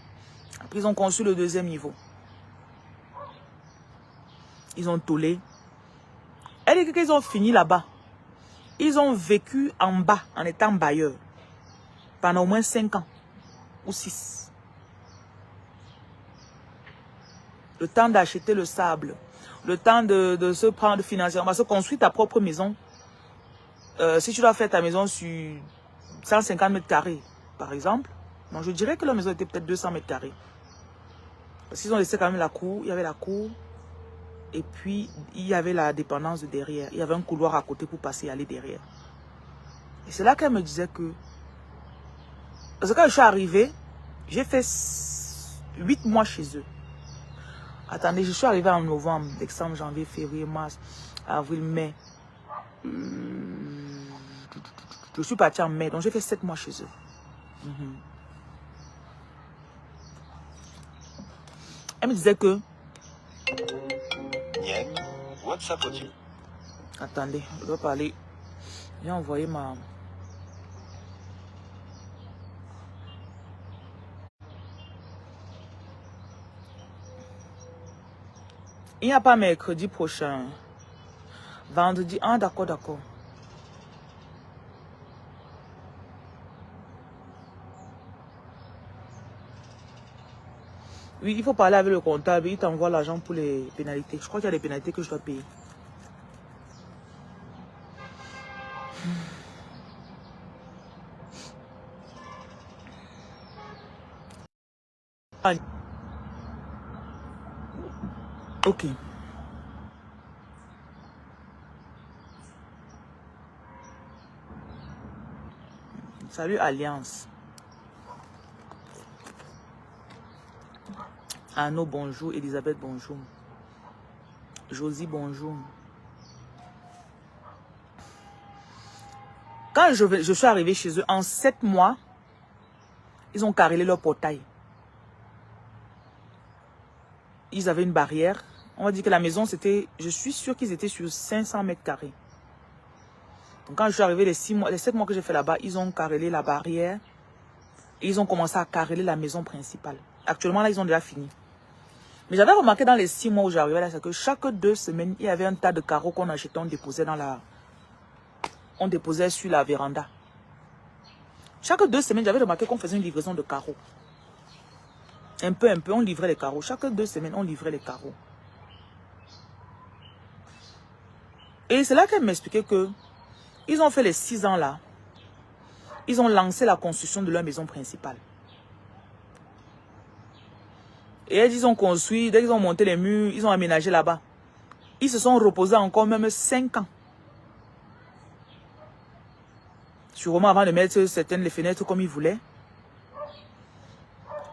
A: Après, ils ont construit le deuxième niveau. Ils ont tôlé. Elle dit qu'ils ont fini là-bas. Ils ont vécu en bas, en étant bailleurs. Pendant au moins 5 ans. Ou 6. Le temps d'acheter le sable. Le temps de se prendre financièrement. Parce que construire ta propre maison. Si tu dois faire ta maison sur 150 mètres carrés, par exemple. Donc je dirais que la maison était peut-être 200 mètres carrés. Parce qu'ils ont laissé quand même la cour. Il y avait la cour. Et puis, il y avait la dépendance de derrière. Il y avait un couloir à côté pour passer et aller derrière. Et c'est là qu'elle me disait que... Parce que quand je suis arrivée, j'ai fait 8 mois chez eux. Attendez, je suis arrivée en novembre, décembre, janvier, février, mars, avril, mai. Je suis partie en mai, donc j'ai fait 7 mois chez eux. Elle me disait que... WhatsApp audio. Attendez, je dois parler. J'ai envoyé ma... Il n'y a pas mercredi prochain. Vendredi. Ah, d'accord, d'accord. Oui, il faut parler avec le comptable. Il t'envoie l'argent pour les pénalités. Je crois qu'il y a des pénalités que je dois payer. Ok. Salut Alliance. Arnaud, bonjour. Elisabeth, bonjour. Josie, bonjour. Quand je suis arrivée chez eux, en 7 mois, ils ont carrelé leur portail. Ils avaient une barrière. On va dire que la maison, c'était... Je suis sûre qu'ils étaient sur 500 mètres carrés. Donc quand je suis arrivée, les 7 mois que j'ai fait là-bas, ils ont carrelé la barrière. Et ils ont commencé à carreler la maison principale. Actuellement, là, ils ont déjà fini. Mais j'avais remarqué dans les 6 mois où j'arrivais là, c'est que chaque 2 semaines, il y avait un tas de carreaux qu'on achetait, on déposait on déposait sur la véranda. Chaque 2 semaines, j'avais remarqué qu'on faisait une livraison de carreaux. Un peu, on livrait les carreaux. Chaque 2 semaines, on livrait les carreaux. Et c'est là qu'elle m'expliquait que ils ont fait les 6 ans là. Ils ont lancé la construction de leur maison principale. Et ils ont construit, dès qu'ils ont monté les murs, ils ont aménagé là-bas. Ils se sont reposés encore même 5 ans. Sûrement avant de mettre les fenêtres comme ils voulaient.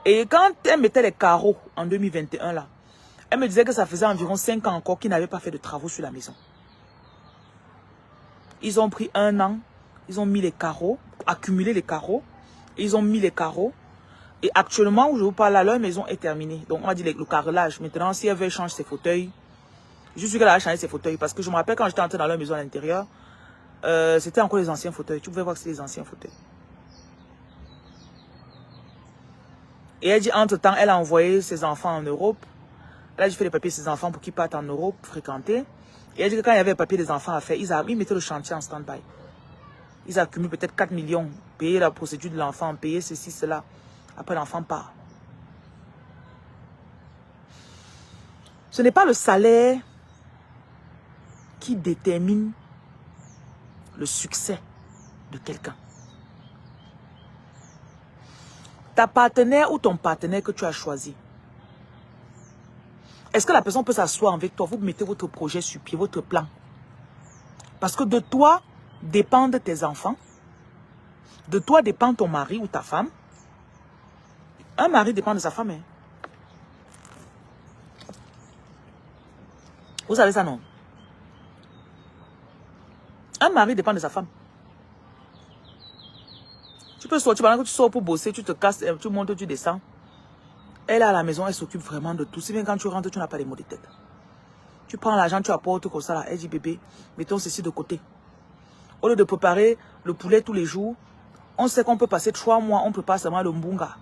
A: Et quand elle mettait les carreaux en 2021 là, elle me disait que ça faisait environ 5 ans encore qu'ils n'avaient pas fait de travaux sur la maison. Ils ont pris 1 an, ils ont mis les carreaux, accumulé les carreaux, ils ont mis les carreaux. Et actuellement, où je vous parle là, leur maison est terminée. Donc on va dire le carrelage. Maintenant, si elle veut changer ses fauteuils, je suis qu'elle a changé ses fauteuils. Parce que je me rappelle quand j'étais entrée dans leur maison à l'intérieur, c'était encore les anciens fauteuils. Tu pouvais voir que c'est les anciens fauteuils. Et elle dit, entre-temps, elle a envoyé ses enfants en Europe. Elle a dit, fait les papiers de ses enfants pour qu'ils partent en Europe, fréquenter. Et elle dit que quand il y avait les papiers des enfants à faire, ils mettaient le chantier en stand-by. Ils accumulent peut-être 4 millions. Payer la procédure de l'enfant, payer ceci, cela. Après, l'enfant part. Ce n'est pas le salaire qui détermine le succès de quelqu'un. Ta partenaire ou ton partenaire que tu as choisi, est-ce que la personne peut s'asseoir avec toi, vous mettez votre projet sur pied, votre plan? Parce que de toi dépendent tes enfants, de toi dépend ton mari ou ta femme. Un mari dépend de sa femme. Hein. Vous savez ça, non? Un mari dépend de sa femme. Tu peux sortir, pendant que tu sors pour bosser, tu te casses, tu montes, tu descends. Elle est à la maison, elle s'occupe vraiment de tout. Si bien quand tu rentres, tu n'as pas les maux de tête. Tu prends l'argent, tu apportes comme ça là. Elle dit, bébé, mettons ceci de côté. Au lieu de préparer le poulet tous les jours, on sait qu'on peut passer 3 mois, on prépare seulement le mbunga.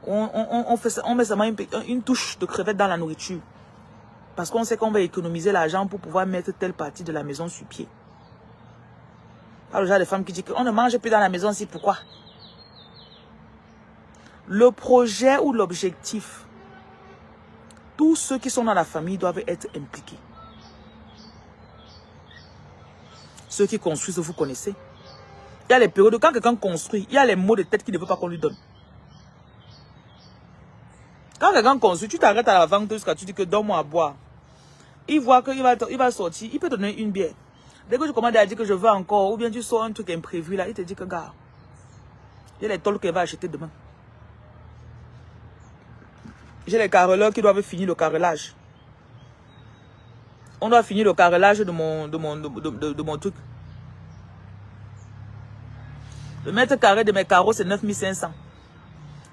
A: On met seulement une touche de crevettes dans la nourriture. Parce qu'on sait qu'on va économiser l'argent pour pouvoir mettre telle partie de la maison sur pied. Alors, le genre de femme qui dit qu'on ne mange plus dans la maison, c'est pourquoi? Le projet ou l'objectif, tous ceux qui sont dans la famille doivent être impliqués. Ceux qui construisent, vous connaissez. Il y a les périodes, quand quelqu'un construit, il y a les maux de tête qu'il ne veut pas qu'on lui donne. Quand quelqu'un construit, tu t'arrêtes à la vente jusqu'à tu dis que donne-moi à boire. Il voit qu'il va sortir, il peut te donner une bière. Dès que tu commandes à dire que je veux encore, ou bien tu sors un truc imprévu là, il te dit que gars, il y a les tôles qu'elle va acheter demain. J'ai les carreleurs qui doivent finir le carrelage. On doit finir le carrelage de mon truc. Le mètre carré de mes carreaux, c'est 9500.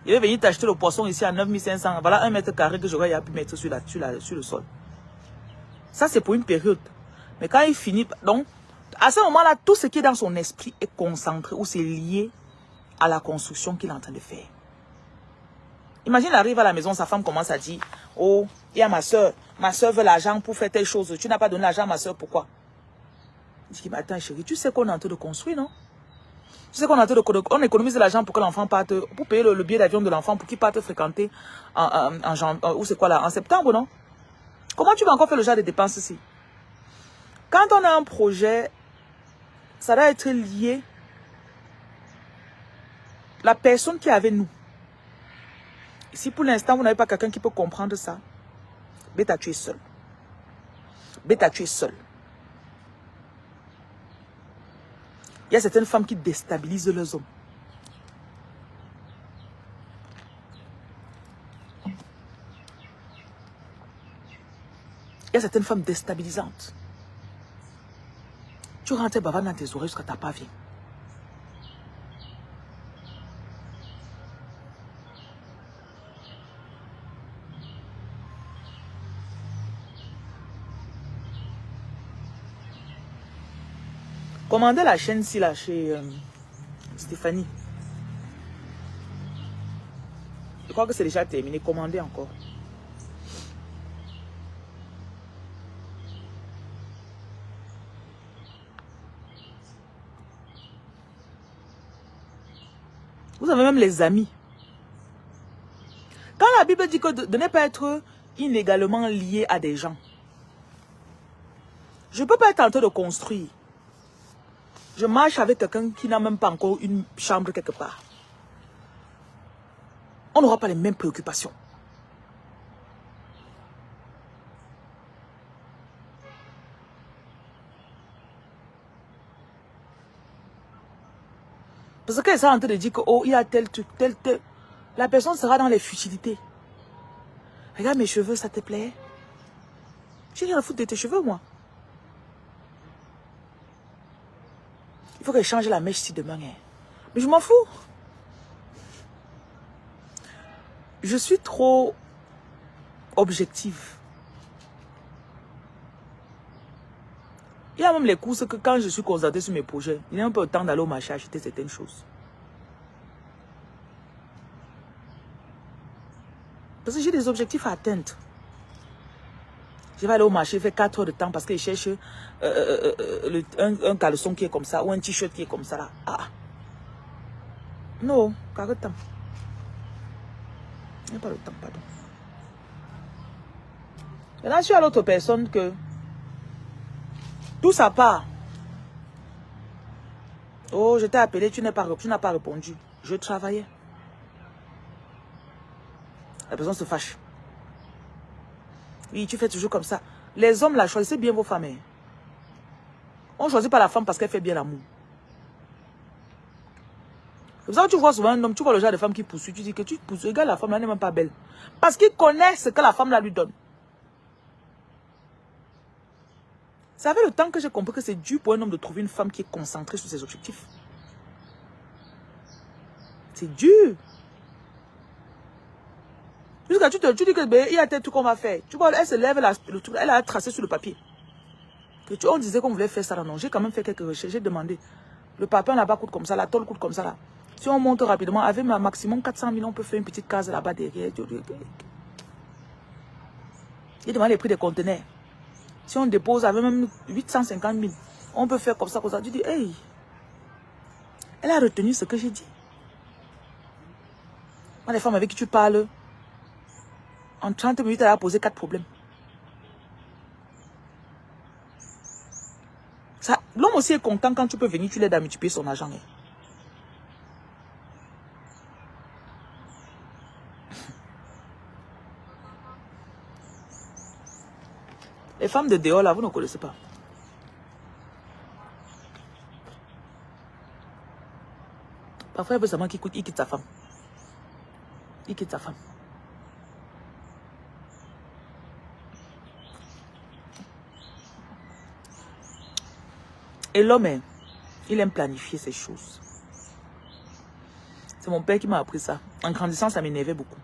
A: Il va venir t'acheter le poisson ici à 9500. Voilà 1 mètre carré que j'aurais pu mettre sur le sol. Ça, c'est pour une période. Mais quand il finit... Donc, à ce moment-là, tout ce qui est dans son esprit est concentré ou c'est lié à la construction qu'il est en train de faire. Imagine, il arrive à la maison, sa femme commence à dire, oh, il y a ma soeur veut l'argent pour faire telle chose. Tu n'as pas donné l'argent à ma soeur, pourquoi? Il dit, mais attends chérie, tu sais qu'on est en train de construire, non? Tu sais qu'on est en train de... On économise l'argent pour que l'enfant parte, pour payer le billet d'avion de l'enfant pour qu'il parte fréquenter ou c'est quoi là, en septembre, non? Comment tu vas encore faire le genre de dépenses ici? Quand on a un projet, ça doit être lié. La personne qui est avec nous. Si pour l'instant, vous n'avez pas quelqu'un qui peut comprendre ça, Beta, tu es seul. Beta, tu es seul. Il y a certaines femmes qui déstabilisent leurs hommes. Il y a certaines femmes déstabilisantes. Tu rentres bavard dans tes oreilles jusqu'à ta pas vient. Commandez la chaîne-ci là chez Stéphanie. Je crois que c'est déjà terminé. Commandez encore. Vous avez même les amis. Quand la Bible dit que de ne pas être illégalement lié à des gens. Je ne peux pas être en train de construire. Je marche avec quelqu'un qui n'a même pas encore une chambre quelque part. On n'aura pas les mêmes préoccupations. Parce qu'elle est en train de dire que, oh, il y a tel truc, tel. La personne sera dans les futilités. Regarde mes cheveux, ça te plaît? J'ai rien à foutre de tes cheveux, moi. Il faut qu'elle change la mèche si demain. Hein. Mais je m'en fous. Je suis trop objective. Il y a même les courses que quand je suis concentrée sur mes projets, il n'y a même pas le temps d'aller au marché acheter certaines choses. Parce que j'ai des objectifs à atteindre. Je vais aller au marché, faire 4 heures de temps parce que je cherche un caleçon qui est comme ça ou un t-shirt qui est comme ça là. Ah. Non, carré temps. Il n'y a pas le temps, pardon. Maintenant, je suis à l'autre personne que tout ça part. Oh, je t'ai appelé, tu n'as pas répondu. Je travaillais. La personne se fâche. Oui, tu fais toujours comme ça. Les hommes, là, choisissez bien vos femmes. Hein. On ne choisit pas la femme parce qu'elle fait bien l'amour. C'est pour ça que tu vois souvent un homme, tu vois le genre de femme qui poursuit, tu dis que tu poursuis, regarde la femme, elle n'est même pas belle. Parce qu'il connaît ce que la femme là lui donne. Ça fait le temps que j'ai compris que c'est dur pour un homme de trouver une femme qui est concentrée sur ses objectifs. C'est dur. Jusqu'à tu dis que il y a tel truc qu'on va faire. Tu vois, elle se lève, elle a tracé sur le papier. On disait qu'on voulait faire ça là, non. J'ai quand même fait quelques recherches, j'ai demandé. Le papier là-bas coûte comme ça, la tôle coûte comme ça là. Si on monte rapidement, avec ma maximum 400 000, on peut faire une petite case là-bas derrière. J'ai demandé les prix des conteneurs. Si on dépose avec même 850 000, on peut faire comme ça, comme ça. Tu dis, hey, elle a retenu ce que j'ai dit. Moi, les femmes avec qui tu parles, en 30 minutes, elle a posé 4 problèmes. L'homme aussi est content quand tu peux venir, tu l'aides à multiplier son argent. Hein. Les femmes de dehors, là, vous ne connaissez pas. Parfois, il veut seulement qu'il quitte sa femme. Il quitte sa femme. Et l'homme, il aime planifier ses choses. C'est mon père qui m'a appris ça. En grandissant, ça m'énervait beaucoup.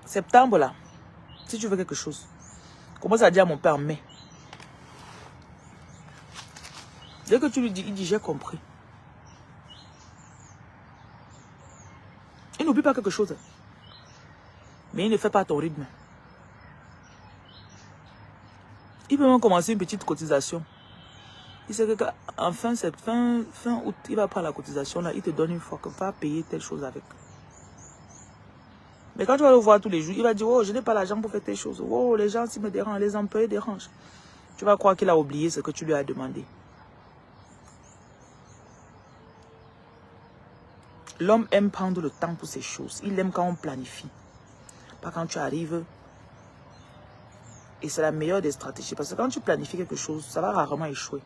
A: Septembre, là, si tu veux quelque chose, commence à dire à mon père en mai. Dès que tu lui dis, il dit, j'ai compris. Il n'oublie pas quelque chose. Mais il ne fait pas ton rythme. Il peut même commencer une petite cotisation. Il sait qu'en fin août, il va prendre la cotisation là, il te donne une fois que va payer telle chose avec. Mais quand tu vas le voir tous les jours, il va dire, oh, je n'ai pas l'argent pour faire telle chose. Oh, les gens s'ils me dérangent, les employés dérangent. Tu vas croire qu'il a oublié ce que tu lui as demandé. L'homme aime prendre le temps pour ces choses. Il aime quand on planifie. Pas quand tu arrives. Et c'est la meilleure des stratégies. Parce que quand tu planifies quelque chose, ça va rarement échouer.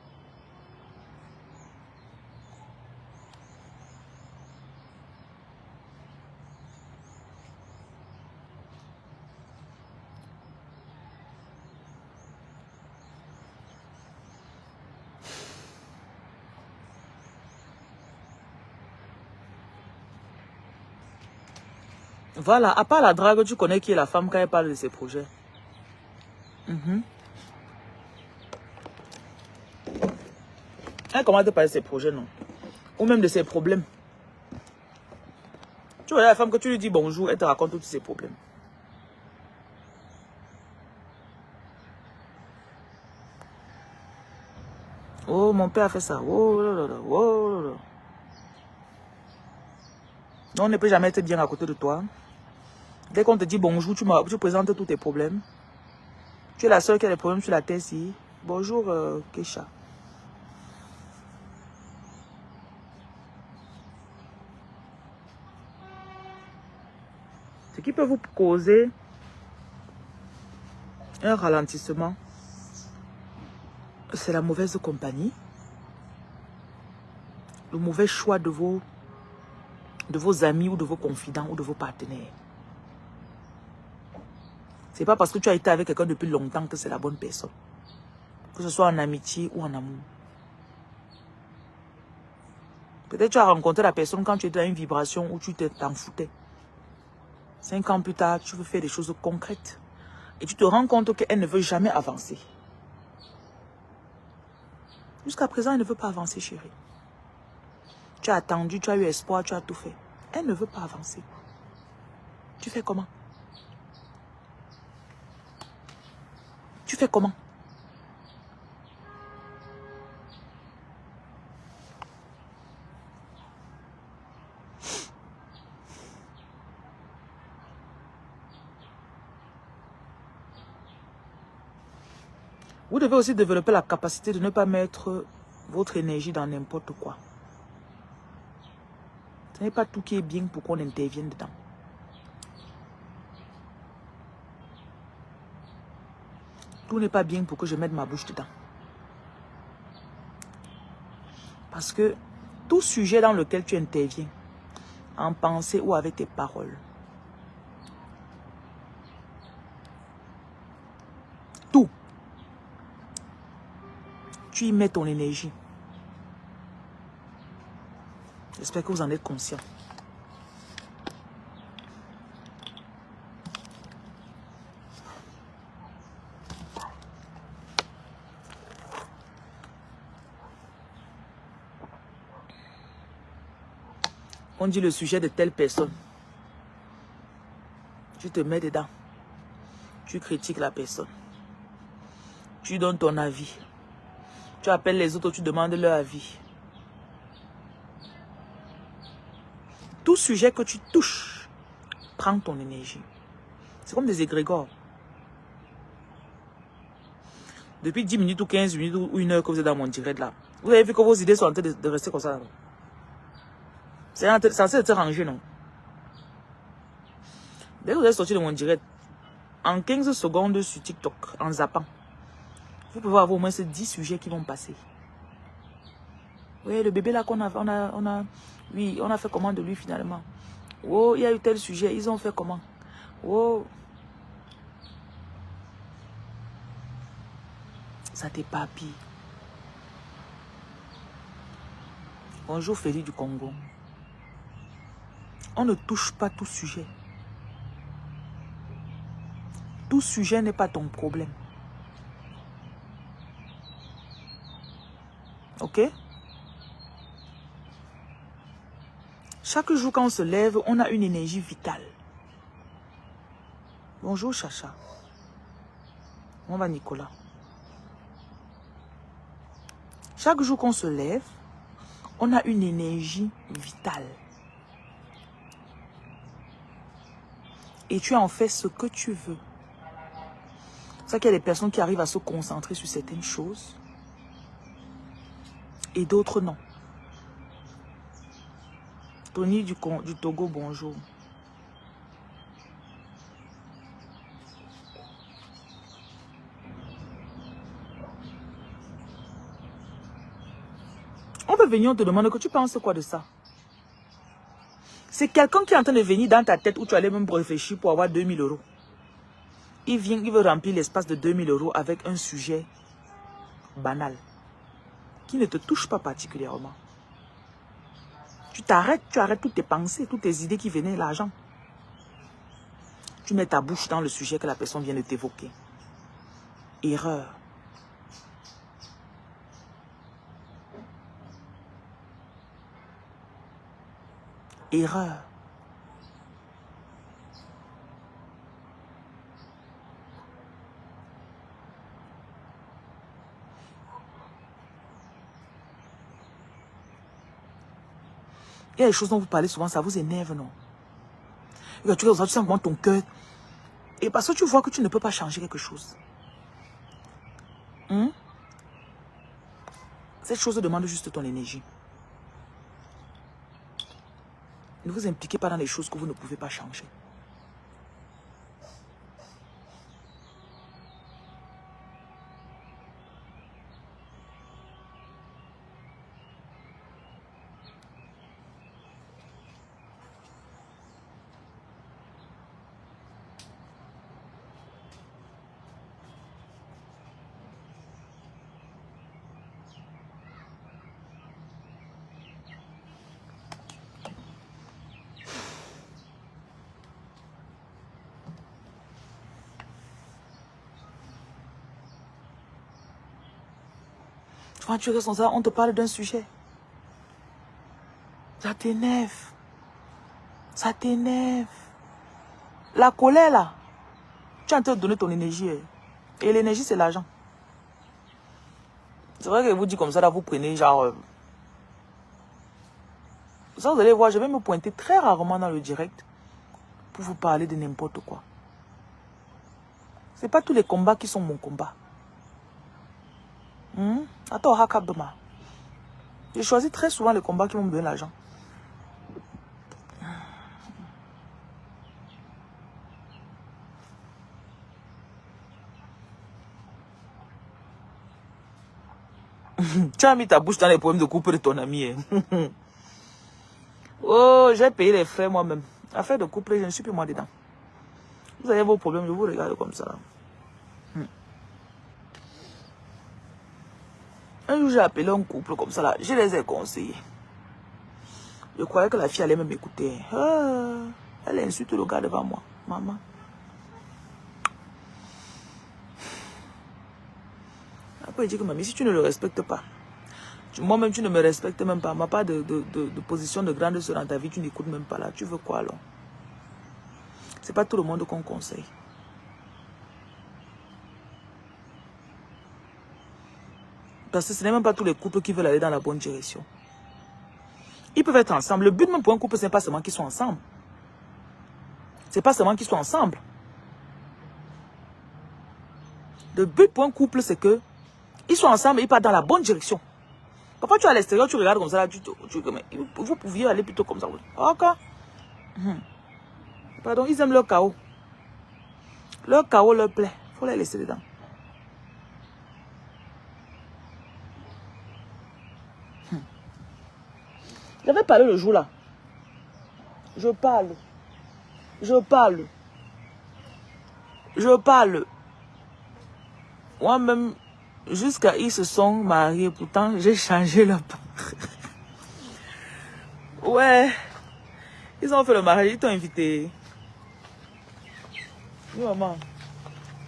A: Voilà, à part la drague, tu connais qui est la femme quand elle parle de ses projets. Elle commence à parler de ses projets, non? Ou même de ses problèmes. Tu vois la femme que tu lui dis bonjour, elle te raconte tous ses problèmes. Oh, mon père a fait ça. Oh là là là, oh là là. Non, on ne peut jamais être bien à côté de toi. Dès qu'on te dit bonjour, tu présentes tous tes problèmes. Tu es la seule qui a des problèmes sur la tête ici. Bonjour, Keisha. Ce qui peut vous causer un ralentissement, c'est la mauvaise compagnie, le mauvais choix de vos amis ou de vos confidents ou de vos partenaires. C'est pas parce que tu as été avec quelqu'un depuis longtemps que c'est la bonne personne. Que ce soit en amitié ou en amour. Peut-être tu as rencontré la personne quand tu étais dans une vibration où tu t'en foutais. 5 ans plus tard, tu veux faire des choses concrètes. Et tu te rends compte qu'elle ne veut jamais avancer. Jusqu'à présent, elle ne veut pas avancer, chérie. Tu as attendu, tu as eu espoir, tu as tout fait. Elle ne veut pas avancer. Tu fais comment? Tu fais comment? Vous devez aussi développer la capacité de ne pas mettre votre énergie dans n'importe quoi. Ce n'est pas tout qui est bien pour qu'on intervienne dedans. Tout n'est pas bien pour que je mette ma bouche dedans. Parce que tout sujet dans lequel tu interviens, en pensée ou avec tes paroles, tout, tu y mets ton énergie. J'espère que vous en êtes conscient. On dit le sujet de telle personne. Tu te mets dedans. Tu critiques la personne. Tu donnes ton avis. Tu appelles les autres, tu demandes leur avis. Tout sujet que tu touches prend ton énergie. C'est comme des égrégores. Depuis 10 minutes ou 15 minutes ou 1 heure que vous êtes dans mon direct là, vous avez vu que vos idées sont en train de rester comme ça. C'est censé être rangé, non? Dès que vous êtes sorti de mon direct, en 15 secondes sur TikTok, en zappant, vous pouvez avoir au moins ces 10 sujets qui vont passer. Oui, le bébé là qu'on a, oui, on a fait comment de lui finalement? Oh, il y a eu tel sujet, ils ont fait comment? Oh, ça t'épapille. Bonjour Félix du Congo. On ne touche pas tout sujet. Tout sujet n'est pas ton problème. Ok? Chaque jour quand on se lève, on a une énergie vitale. Bonjour Chacha. On va Nicolas. Chaque jour qu'on se lève, on a une énergie vitale. Et tu en fais ce que tu veux. C'est ça qu'il y a des personnes qui arrivent à se concentrer sur certaines choses. Et d'autres non. Tony du Togo, bonjour. On peut venir, on te demande que tu penses quoi de ça? C'est quelqu'un qui est en train de venir dans ta tête où tu allais même réfléchir pour avoir 2000 €. Il vient, il veut remplir l'espace de 2000 € avec un sujet banal qui ne te touche pas particulièrement. Tu arrêtes toutes tes pensées, toutes tes idées qui venaient, l'argent. Tu mets ta bouche dans le sujet que la personne vient de t'évoquer. Erreur. Erreur. Il y a des choses dont vous parlez souvent, ça vous énerve, non? Et tu sens comment ton cœur... Et parce que tu vois que tu ne peux pas changer quelque chose. Cette chose demande juste ton énergie. Ne vous impliquez pas dans les choses que vous ne pouvez pas changer. Quand tu restes comme ça, on te parle d'un sujet. Ça t'énerve. Ça t'énerve. La colère là, tu es en train de donner ton énergie. Et l'énergie, c'est l'argent. C'est vrai que je vous dis comme ça, là, vous prenez genre... Ça, vous allez voir, je vais me pointer très rarement dans le direct pour vous parler de n'importe quoi. Ce n'est pas tous les combats qui sont mon combat. Attends, Hakabama. Je choisis très souvent les combats qui vont me donner l'argent. Tu as mis ta bouche dans les problèmes de couple de ton ami. Oh, j'ai payé les frais moi-même. Affaire de couple, je ne suis plus moi dedans. Vous avez vos problèmes, je vous regarde comme ça. Un jour, j'ai appelé un couple comme ça là. Je les ai conseillés. Je croyais que la fille allait même m'écouter. Elle insulte le gars devant moi. Maman. Après, il dit que mamie, si tu ne le respectes pas, moi-même, tu ne me respectes même pas. Ma part de position de grande soeur dans ta vie, tu n'écoutes même pas là. Tu veux quoi alors? C'est pas tout le monde qu'on conseille. Parce que ce n'est même pas tous les couples qui veulent aller dans la bonne direction. Ils peuvent être ensemble. Le but même pour un couple, ce n'est pas seulement qu'ils soient ensemble. C'est pas seulement qu'ils soient ensemble. Le but pour un couple, c'est que ils soient ensemble et ils partent dans la bonne direction. Parfois, tu es à l'extérieur, tu regardes comme ça, vous pouviez aller plutôt comme ça. Ok. Pardon, ils aiment leur chaos. Leur chaos leur plaît. Il faut les laisser dedans. J'avais parlé le jour là. Je parle. Moi-même, jusqu'à ils se sont mariés. Pourtant, j'ai changé leur part. Ouais. Ils ont fait le mariage, ils t'ont invité. Oui, maman.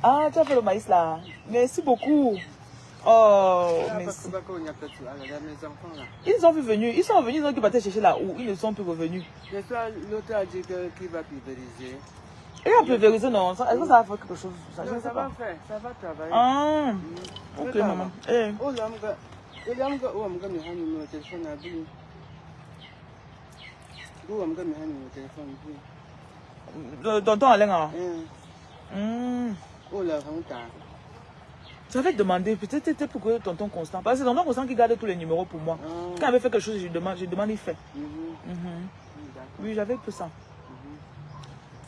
A: Ah, tu as fait le maïs là. Merci beaucoup. Oh, merci. Ils sont venus. Ils sont venus, ils ont parti chercher là où ils ne sont plus revenus.
B: L'autre a dit qu'il va pulvériser.
A: Il va pulvériser, non? Est-ce que ça va faire quelque chose?
B: Ça va faire, ça va travailler.
A: Ah, ok, maman. Eh. Tonton Alain. J'avais demandé, peut-être c'était pour que tonton Constant. Parce que c'est tonton Constant qui garde tous les numéros pour moi. Quand il avait fait quelque chose, je demande, il fait. Oui, j'avais que ça.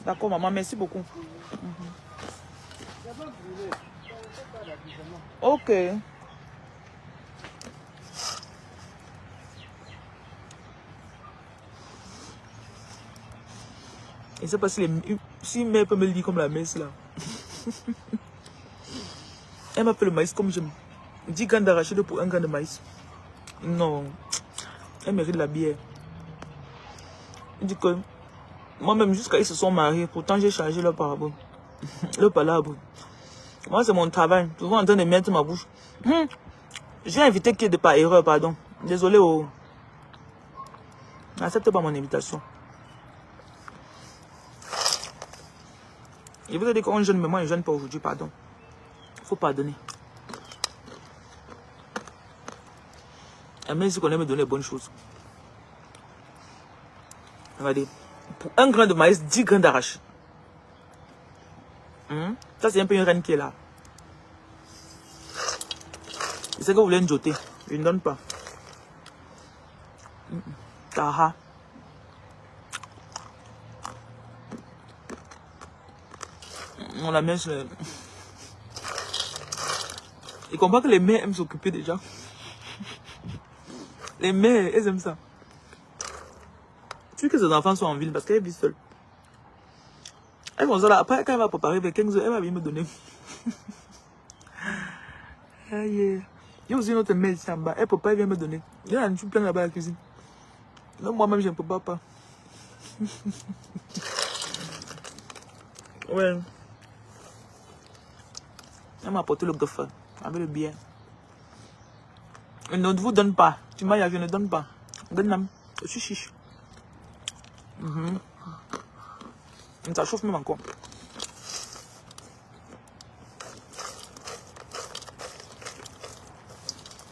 A: D'accord, maman, merci beaucoup. Ok. Je ne sais pas si mère peut me le dire comme la messe là. Elle m'a fait le maïs comme j'aime. 10 gants d'arachide pour un gant de maïs. Non. Elle mérite la bière. Elle dit que Moi-même, jusqu'à ils se sont mariés. Pourtant, j'ai chargé leur parabole. Le palabre. Moi, c'est mon travail. Souvent en train de mettre ma bouche. J'ai invité qui de par erreur, pardon. Désolé. Oh. N'accepte pas mon invitation. Je vous ai dit qu'on jeûne, mais moi, je ne jeûne pas aujourd'hui, pardon. Il faut pardonner. Et même si on aime me donner les bonnes choses. Regardez. Pour un grain de maïs, 10 grains d'arachide. Ça, c'est un peu une reine qui est là. C'est ce que vous voulez me jeter. Je ne donne pas. Taha. On la met sur le... Il comprend que les mères aiment s'occuper déjà. Les mères, elles aiment ça. Tu veux que ses enfants soient en ville parce qu'elles vivent seules. Elles vont ça là. Après, quand elle va préparer vers 15 heures, elle va venir me donner. Il y a aussi une autre mère ici en bas. Elle prépare, elle vient me donner. Il y a une plein là-bas à la cuisine. Donc moi-même, je ne peux pas. Ouais. Elle m'a apporté le gaufre avec le bien. Je ne vous donne pas. Tu m'as dit, je ne donne pas. Je suis chiche. Ça chauffe même encore.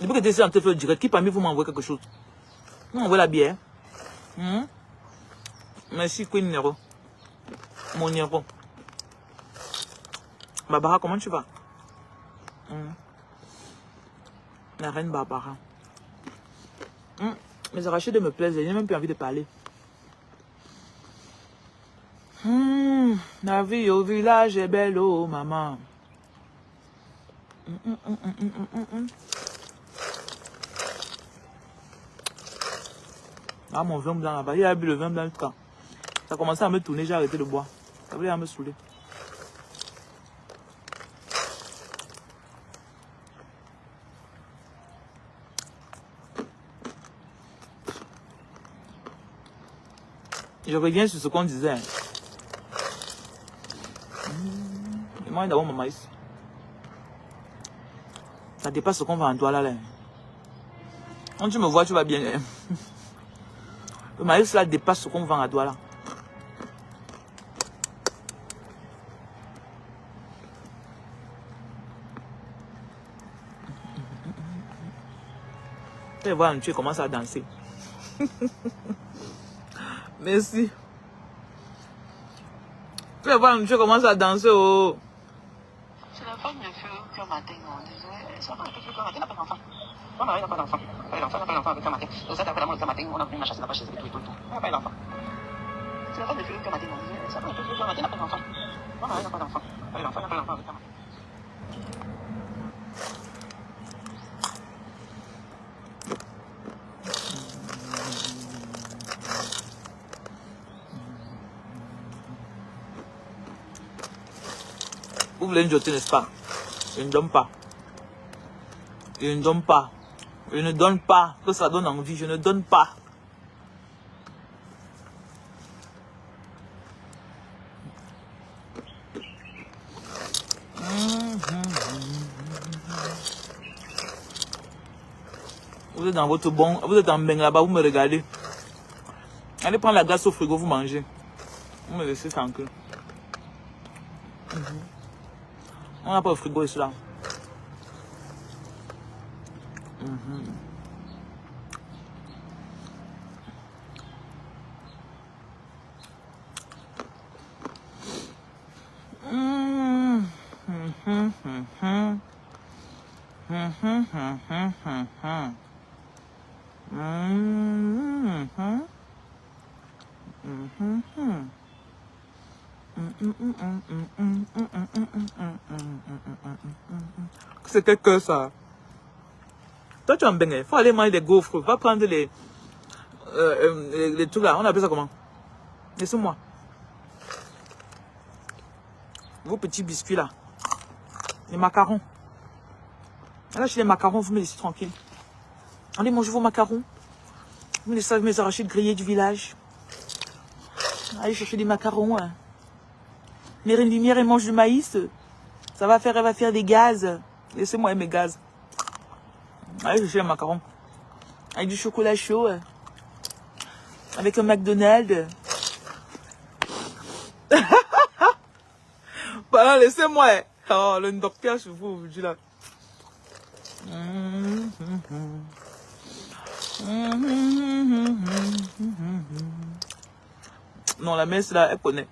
A: Depuis que tu es en train de direct, qui parmi vous m'envoie quelque chose? Vous m'envoyez la bière. Merci Queen Nero. Mon Nero. Barbara, comment tu vas? La reine Barbara. Mes arachides me plaisent, j'ai même plus envie de parler. La vie au village est belle, oh maman. Ah, mon vin blanc là-bas, il a bu le vin blanc quand ça a commencé à me tourner, j'ai arrêté de boire. Ça voulait me saouler. Je reviens sur ce qu'on disait. Moi, d'abord, mon maïs. Ça dépasse ce qu'on vend en Douala là. Quand tu me vois, tu vas bien. Le maïs là dépasse ce qu'on vend à Douala. Tu vas voir, tu commences à danser. Merci. Tu vas voir, tu commences à danser. Oh.
C: C'est la femme de feu qu'un matin, on disait, ça va, un peu plus qu'un matin, n'a pas d'enfant. On n'a pas d'enfant. Pas d'enfant, n'a pas d'enfant avec un matin. Donc ça, après la mort de matin, on a pris ma chasse, n'a pas chassé, tout. On n'a pas d'enfant. C'est la femme de feu qu'un matin, on disait, ça va, un peu plus qu'un matin, n'a pas d'enfant. On n'a pas d'enfant. Pas d'enfant, n'a pas d'enfant avec un matin.
A: Vous voulez une jeter, n'est-ce pas? Je ne donne pas. Je ne donne pas. Je ne donne pas. Que ça donne envie. Je ne donne pas. Vous êtes dans votre bon. Vous êtes en bain là-bas. Vous me regardez. Allez prendre la glace au frigo. Vous mangez. Vous me laissez tranquille. On n'a pas au frigo ici là. C'est quelque ça. Toi tu es en bain, il faut aller manger des gaufres, va prendre les trucs là, on appelle ça comment? Laissez-moi. Vos petits biscuits là. Les macarons. Là j'ai les macarons, vous me laissez tranquille. Allez manger vos macarons. Vous me laissez mes arachides grillés du village. Allez chercher des macarons. Hein. Mère une lumière, elle mange du maïs. Ça va faire, elle va faire des gaz. Laissez-moi mes gaz. Allez chercher les macarons. Avec du chocolat chaud. Avec un McDonald's. Voilà, laissez-moi. Oh, le docteur sur vous aujourd'hui là. Non, la messe là, elle connaît.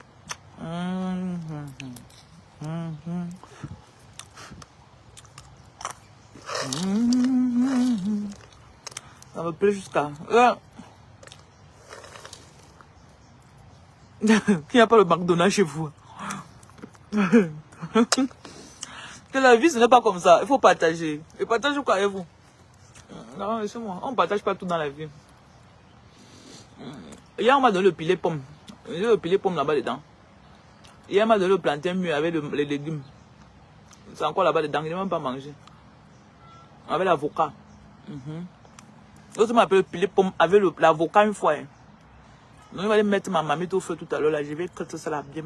A: Ça me plaît jusqu'à... Qui n'a pas le McDonald's chez vous? Que la vie, ce n'est pas comme ça. Il faut partager. Et partager quoi avec vous? Non, laissez-moi. On ne partage pas tout dans la vie. Hier, on m'a donné le pilet pomme. J'ai le pilet pomme là-bas dedans. Hier, on m'a donné le plantain mûr avec les légumes. C'est encore là-bas dedans. Je n'ai même pas mangé. Avec l'avocat. L'autre m'a appelé le pilet pomme avec l'avocat une fois. Donc, il va aller mettre ma mamite au feu tout à l'heure. Là, je vais traiter ça là bien.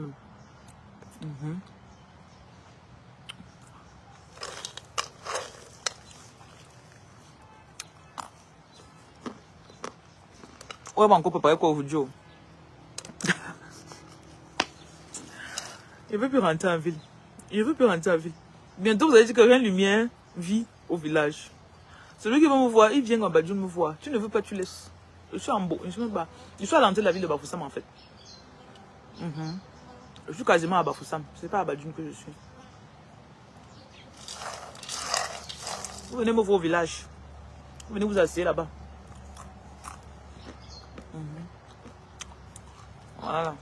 A: Ouais, mais encore préparer quoi aujourd'hui? Je ne veux plus rentrer en ville. Je ne veux plus rentrer en ville. Bientôt, vous allez dire que rien lumière vit au village. Celui qui va me voir, il vient quand Badjoun me voit. Tu ne veux pas, tu laisses. Je suis en beau. Je suis à l'entrée de la ville de Bafoussam en fait. Je suis quasiment à Bafoussam. Ce n'est pas à Badjoun que je suis. Vous venez me voir au village. Vous venez vous asseoir là-bas. Voilà.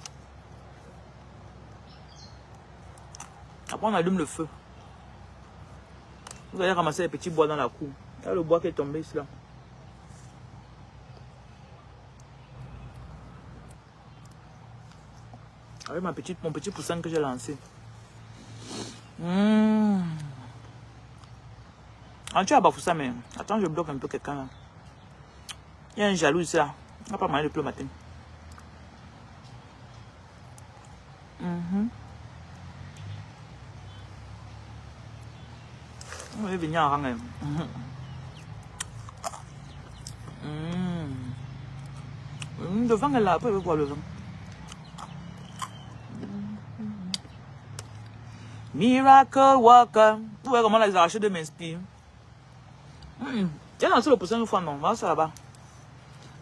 A: Après, on allume le feu. Vous allez ramasser les petits bois dans la cour. Il y a le bois qui est tombé ici là. Avec mon petit poussin que j'ai lancé. Ah, tu as Bafoussam, mais attends, je bloque un peu quelqu'un là. Il y a un jaloux ici là. On n'a pas mangé depuis le matin. On va venir en rang. Le vent est là, après, je vais voir le vent. Miracle Walker. Vous voyez comment les arrachés de m'inspirent. Il y a lancé le poussin une fois, non? Va ça là-bas.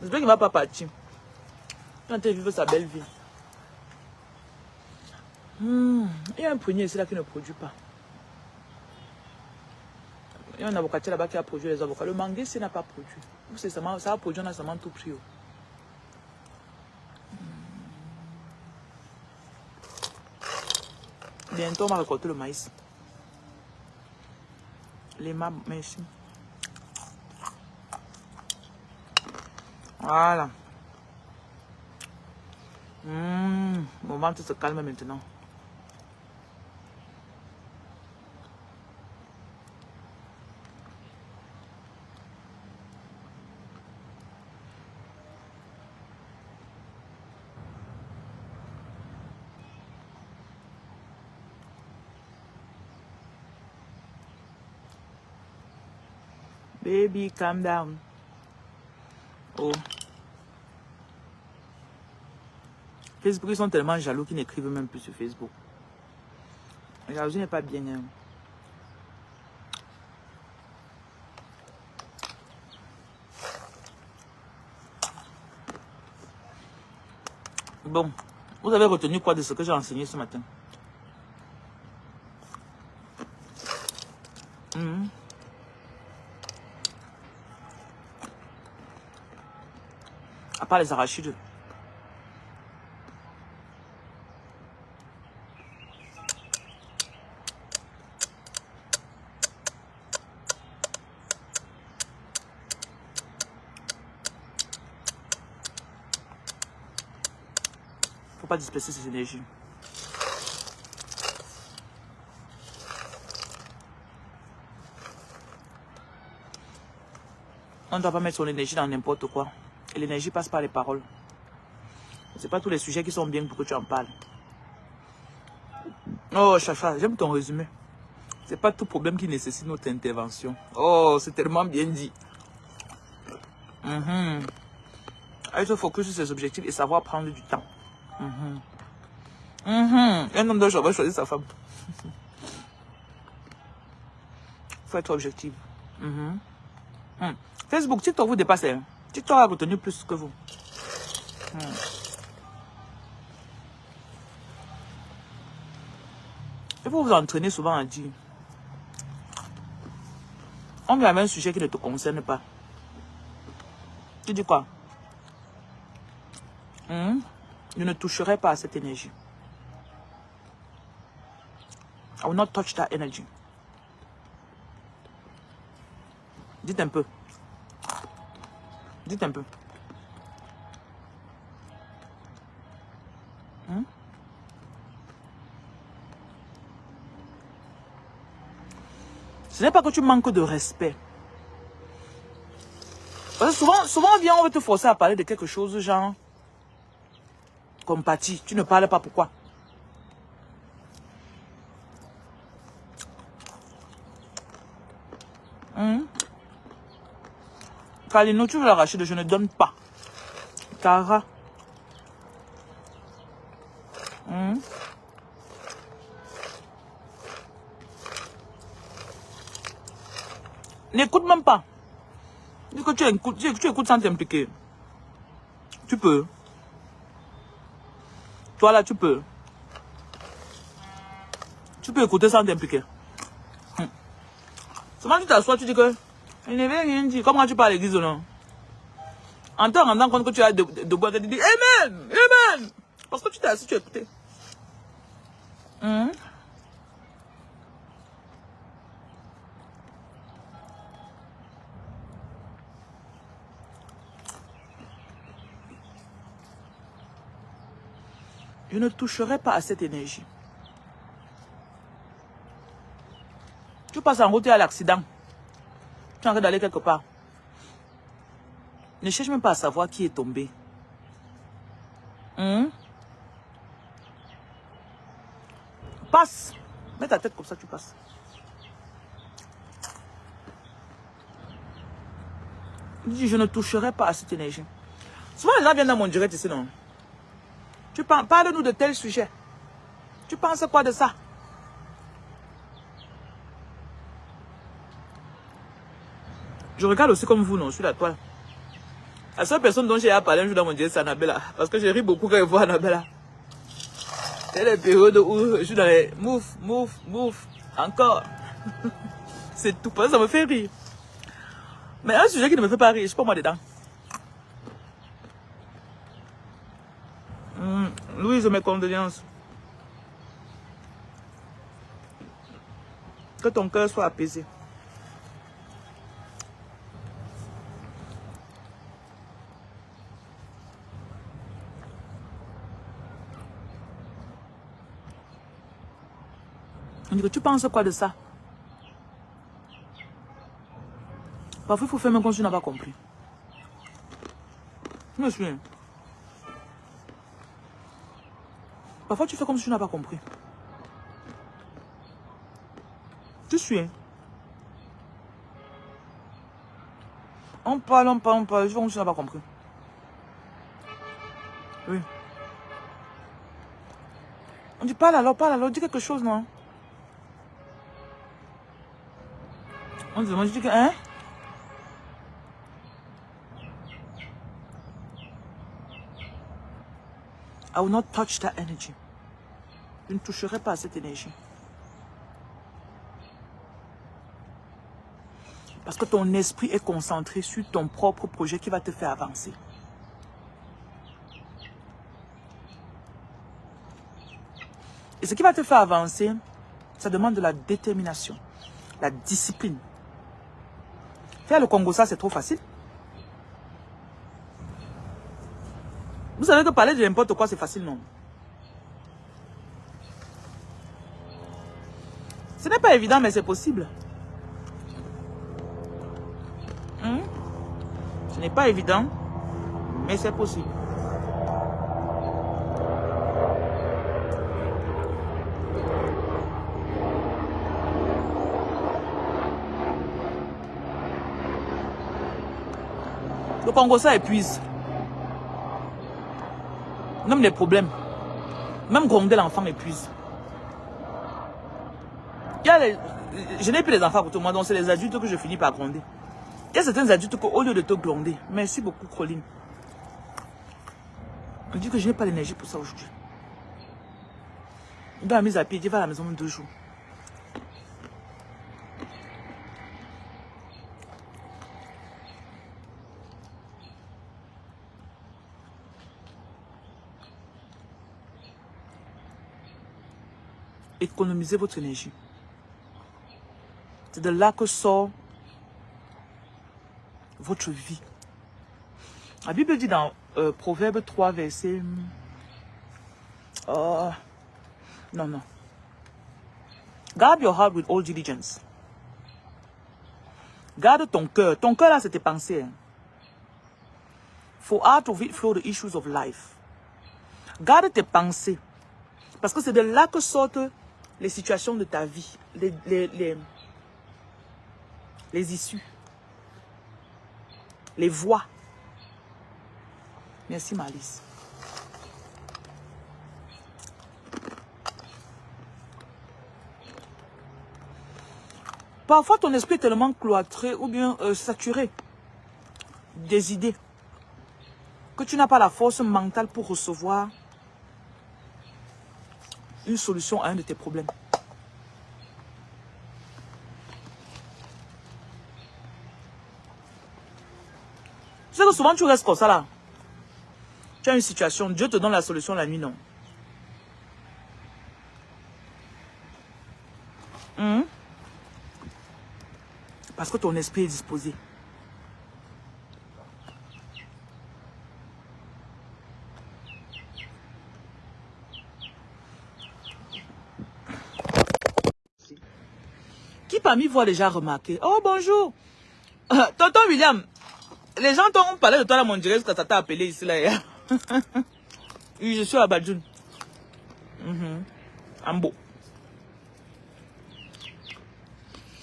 A: J'espère qu'il ne va pas partir. Quand il vit sa belle vie. Il y a un prunier ici là qui ne produit pas. Il y a un avocatier là-bas qui a produit les avocats. Le manguier ici n'a pas produit. Ça a produit, on a seulement tout pris. Bientôt, on va récolter le maïs. Les mâts, merci. Voilà. Mon ventre se calme maintenant. Baby, calm down. Oh. Facebook, ils sont tellement jaloux qu'ils n'écrivent même plus sur Facebook. La jalousie n'est pas bien. Hein. Bon, vous avez retenu quoi de ce que j'ai enseigné ce matin? À part les arachides. Faut pas disperser ces énergies. On ne doit pas mettre son énergie dans n'importe quoi. Et l'énergie passe par les paroles. C'est pas tous les sujets qui sont bien pour que tu en parles. Oh, Chacha, j'aime ton résumé. C'est pas tout problème qui nécessite notre intervention. Oh, c'est tellement bien dit. Il se focus sur ses objectifs et savoir prendre du temps. Un homme doit choisir sa femme. Faut être objectif. Facebook, TikTok vous dépassez. TikTok a retenu plus que vous. Il faut vous entraîner souvent à dire. On vient avec un sujet qui ne te concerne pas. Tu dis quoi? Je ne toucherai pas à cette énergie. I will not touch that energy. Dites un peu. Dites un peu. Ce n'est pas que tu manques de respect. Parce que souvent on veut te forcer à parler de quelque chose, genre, compatie. Tu ne parles pas pourquoi. Kalino, tu veux l'arracher, je ne donne pas. Cara. N'écoute même pas. Dis que tu écoutes sans t'impliquer. Tu peux. Toi là, tu peux. Tu peux écouter sans t'impliquer. Seulement tu t'assois, tu dis que il ne veut rien dire. Comment tu parles à l'église non? En te rendant compte que tu as de bois, tu dis Amen, Amen. Parce que tu t'es assis, tu as écouté. Je ne toucherai pas à cette énergie. Tu passes en route et à l'accident. Tu es en train d'aller quelque part. Ne cherche même pas à savoir qui est tombé. Passe. Mets ta tête comme ça, tu passes. Je ne toucherai pas à cette énergie. Souvent les gens viennent dans mon direct ici, non? Tu parles-nous de tel sujet. Tu penses quoi de ça? Je regarde aussi comme vous, non? Je suis la toile. La seule personne dont j'ai à parler un jour dans mon direct, c'est Annabella. Parce que je ris beaucoup quand je vois Annabella. C'est les périodes où je suis dans les mouf, encore. C'est tout, parce que ça me fait rire. Mais un sujet qui ne me fait pas rire, je suis pas moi dedans. Louise, mes condoléances. Que ton cœur soit apaisé. On dit que tu penses quoi de ça? Parfois, il faut faire même comme si tu n'as pas compris. Je me souviens. Parfois, tu fais comme si tu n'as pas compris. Tu suis. On parle. Je fais comme si tu n'as pas compris. Oui. On dit parle alors, dis quelque chose, non? On dit, moi je dis que, hein? I will not touch that energy. Je ne toucherai pas à cette énergie. Parce que ton esprit est concentré sur ton propre projet qui va te faire avancer. Et ce qui va te faire avancer, ça demande de la détermination, la discipline. Faire le Congo, ça c'est trop facile. Vous savez que parler de n'importe quoi, c'est facile, non? Ce n'est pas évident, mais c'est possible. Ce n'est pas évident, mais c'est possible. Le Congo, ça épuise. Même les problèmes. Même gronder l'enfant épuise. Je n'ai plus les enfants pour tout moi, donc c'est les adultes que je finis par gronder. Il y a certains adultes qu'au lieu de te gronder, merci beaucoup, Croline. On dit que je n'ai pas l'énergie pour ça aujourd'hui. Dans la mise à pied, il va à la maison 2 jours. Économisez votre énergie. C'est de là que sort votre vie. La Bible dit dans Proverbe 3, verset... non. Guard your heart with all diligence. Garde ton cœur. Ton cœur là, c'est tes pensées. Hein. For out of it flow the issues of life. Garde tes pensées. Parce que c'est de là que sortent les situations de ta vie. Les issues. Les voies. Merci Malice. Parfois ton esprit est tellement cloîtré ou bien saturé des idées que tu n'as pas la force mentale pour recevoir une solution à un de tes problèmes. Tu sais que souvent tu restes comme ça là. Tu as une situation, Dieu te donne la solution la nuit, non. Parce que ton esprit est disposé. Qui parmi vous a déjà remarqué? Oh bonjour. Tonton William, les gens t'ont parlé de toi là, mon direct, quand ça t'a appelé ici là hier. Oui, je suis à Badjoun. Ambo.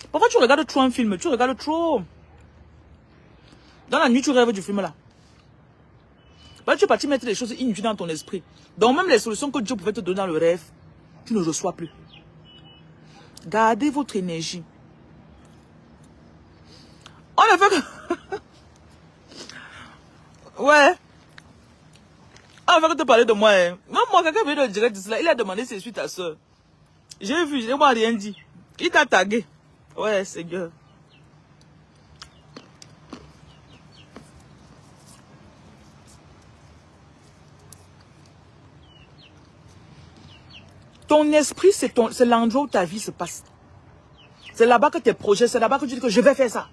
A: Pourquoi tu regardes trop un film? Tu regardes trop. Dans la nuit, tu rêves du film là. Tu es parti mettre des choses inutiles dans ton esprit. Donc même les solutions que Dieu pouvait te donner dans le rêve, tu ne reçois plus. Gardez votre énergie. On a fait que... Ouais. On a fait que te parler de moi. Hein. Moi, quelqu'un vient de direct cela. Il a demandé si je suis ta soeur. J'ai vu, je n'ai rien dit. Il t'a tagué. Ouais, Seigneur. Ton esprit, c'est l'endroit où ta vie se passe. C'est là-bas que tes projets, c'est là-bas que tu dis que je vais faire ça.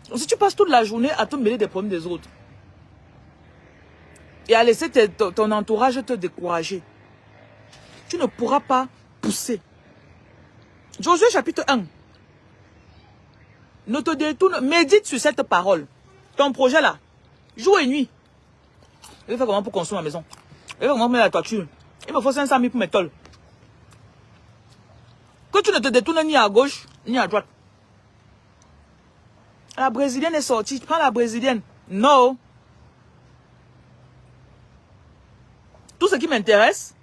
A: Donc, si tu passes toute la journée à te mêler des problèmes des autres et à laisser ton entourage te décourager, tu ne pourras pas pousser. Josué chapitre 1. Ne te détourne, médite sur cette parole. Ton projet là, jour et nuit. Je vais faire comment pour construire ma maison? Je vais faire comment pour mettre la toiture? Il me faut 500 000 pour mes tôles. Que tu ne te détournes ni à gauche, ni à droite. La brésilienne est sortie. Prends la brésilienne. Non. Tout ce qui m'intéresse,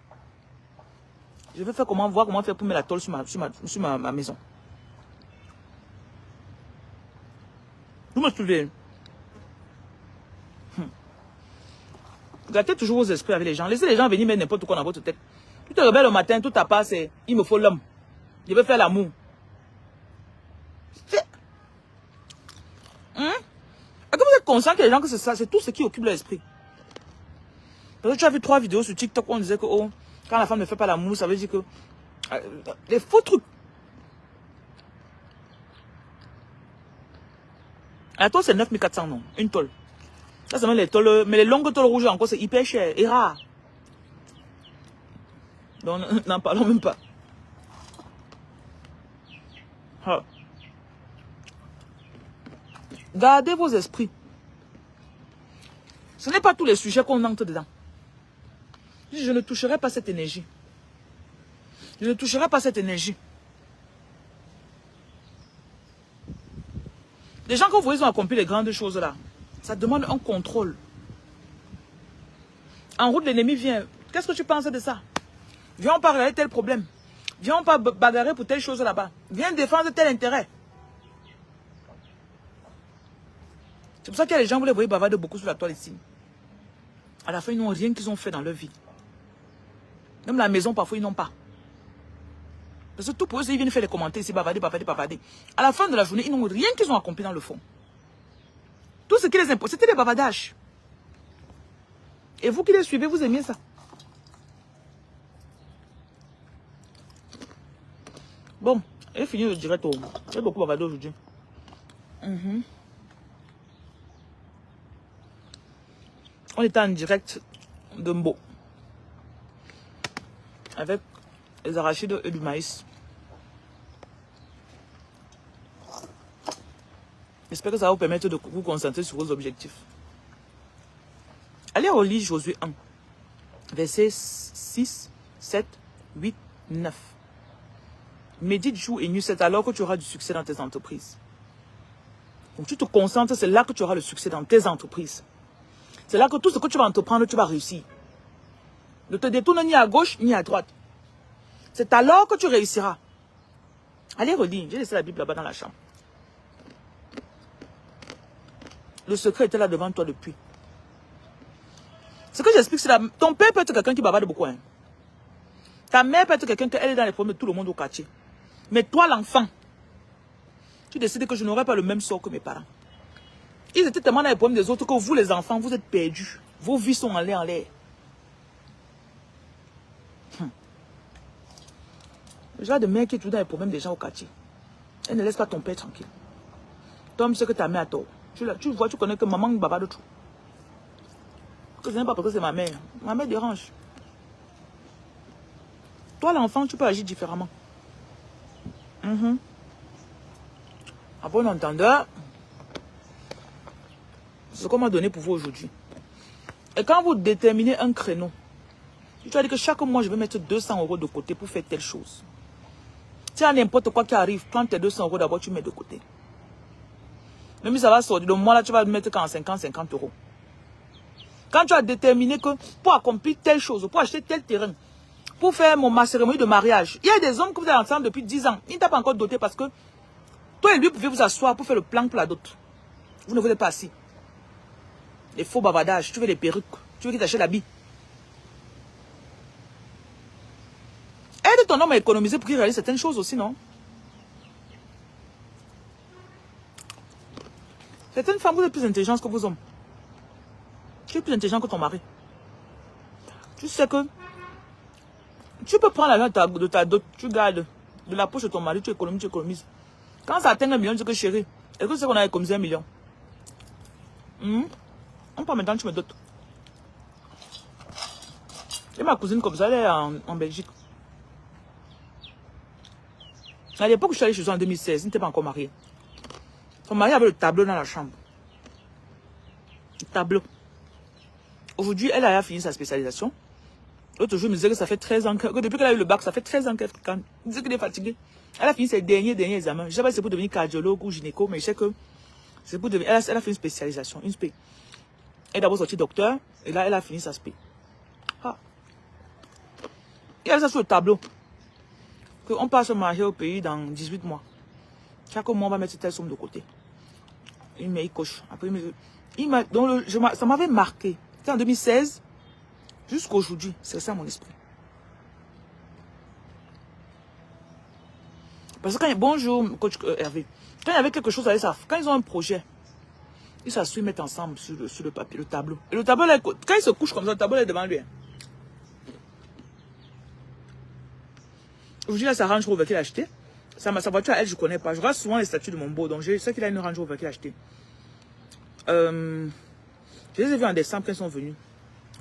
A: je vais faire comment, voir comment faire pour mettre la tôle sur ma maison. Vous me suivez? Gâtez toujours vos esprits avec les gens. Laissez les gens venir mettre n'importe quoi dans votre tête. Tu te réveilles le matin, tout ta part, c'est il me faut l'homme. Je veux faire l'amour. Est-ce que vous êtes conscient que les gens que c'est ça, c'est tout ce qui occupe leur esprit? Parce que tu as vu 3 vidéos sur TikTok où on disait que oh, quand la femme ne fait pas l'amour, ça veut dire que les faux trucs. La tôle c'est 9400 non, une tôle. Ça c'est même les tôles, mais les longues tôles rouges encore c'est hyper cher et rare. Donc n'en parlons même pas. Ah. Gardez vos esprits. Ce n'est pas tous les sujets qu'on entre dedans. Je ne toucherai pas cette énergie. Je ne toucherai pas cette énergie. Les gens que vous voyez, ils ont accompli les grandes choses là. Ça demande un contrôle. En route, l'ennemi vient. Qu'est-ce que tu penses de ça? Viens, on parle de tel problème. Viens, on pas bagarrer pour telle chose là-bas. Viens défendre tel intérêt. C'est pour ça qu'il y a des gens, vous les voyez bavarder beaucoup sur la toile ici. À la fin, ils n'ont rien qu'ils ont fait dans leur vie. Même la maison, parfois, ils n'ont pas. Parce que tout pour eux, ils viennent faire les commentaires ici, bavarder, bavarder, bavarder. À la fin de la journée, ils n'ont rien qu'ils ont accompli dans le fond. Tout ce qui les impose, c'était des bavardages. Et vous qui les suivez, vous aimiez ça. Bon, j'ai fini le direct. J'ai beaucoup bavardé aujourd'hui. On était en direct de Mbo. Avec les arachides et du maïs. J'espère que ça va vous permettre de vous concentrer sur vos objectifs. Allez relire Josué 1. Versets 6, 7, 8, 9. Médite jour et nuit, c'est alors que tu auras du succès dans tes entreprises. Donc tu te concentres, c'est là que tu auras le succès dans tes entreprises. C'est là que tout ce que tu vas entreprendre, tu vas réussir. Ne te détourne ni à gauche ni à droite. C'est alors que tu réussiras. Allez relire, j'ai laissé la Bible là-bas dans la chambre. Le secret était là devant toi depuis. Ce que j'explique, c'est là, ton père peut être quelqu'un qui bavarde beaucoup. Hein. Ta mère peut être quelqu'un qui est dans les problèmes de tout le monde au quartier. Mais toi, l'enfant, tu décides que je n'aurai pas le même sort que mes parents. Ils étaient tellement dans les problèmes des autres que vous, les enfants, vous êtes perdus. Vos vies sont en l'air, en l'air. Le genre de mère qui est toujours dans les problèmes des gens au quartier. Elle ne laisse pas ton père tranquille. Toi, tu sais que ta mère a tort. Tu vois, tu connais que maman bavarde tout. Que ce n'est pas parce que c'est ma mère. Ma mère dérange. Toi, l'enfant, tu peux agir différemment. À bon entendeur, c'est ce qu'on m'a donné pour vous aujourd'hui. Et quand vous déterminez un créneau, tu vas dire que chaque mois, je vais mettre 200 € de côté pour faire telle chose. Si à n'importe quoi qui arrive, prends tes 200 € d'abord, tu mets de côté. Même si ça va sortir, le mois là, tu vas mettre qu'en 50 €. Quand tu as déterminé que pour accomplir telle chose, pour acheter tel terrain, pour faire ma cérémonie de mariage, il y a des hommes que vous êtes ensemble depuis 10 ans. Ils ne t'ont pas encore doté parce que toi et lui pouvez vous asseoir pour faire le plan pour la dot. Vous ne voulez pas assis. Les faux bavardages, tu veux les perruques, tu veux qu'il t'achète l'habit. Aide ton homme à économiser pour qu'il réalise certaines choses aussi, non? Certaines femmes, vous êtes plus intelligentes que vos hommes. Tu es plus intelligent que ton mari. Tu sais que tu peux prendre l'argent de ta dot, tu gardes de la poche de ton mari, tu économises. Quand ça atteint 1 million, tu dis que chérie, est-ce que tu sais qu'on a économisé 1 million? On peut maintenant, tu me dotes. Et ma cousine comme ça, elle est en Belgique. À l'époque où je suis allée chez eux en 2016, elle n'était pas encore mariée. Son mari avait le tableau dans la chambre. Le tableau. Aujourd'hui, elle a fini sa spécialisation. L'autre jour, elle me disait que ça fait 13 ans que depuis qu'elle a eu le bac, ça fait 13 ans qu'elle elle disait qu'elle est fatiguée. Elle a fini ses derniers examens. Je ne sais pas si c'est pour devenir cardiologue ou gynéco, mais je sais que c'est pour devenir. Elle a fait une spécialisation, une spé. Elle est d'abord sortie docteur, et là, elle a fini sa spé. Ah. Et elle a ça sur le tableau. On part se marier au pays dans 18 mois. Chaque mois, on va mettre telle somme de côté. Il coche. Après, ça m'avait marqué. C'était en 2016. Jusqu'à aujourd'hui, c'est ça mon esprit. Parce que quand bonjour, coach Hervé. Quand il y avait quelque chose à aller, quand ils ont un projet, ils s'assument, mettent ensemble sur le papier, le tableau. Et le tableau, là, quand il se couche comme ça, le tableau est devant lui. Aujourd'hui, là, sa Range Rover qu'il a acheté. Sa voiture, elle, je ne connais pas. Je regarde souvent les statuts de mon beau. Donc, je sais qu'il a une Range Rover qu'il a acheté. Je les ai vus en décembre quand ils sont venus.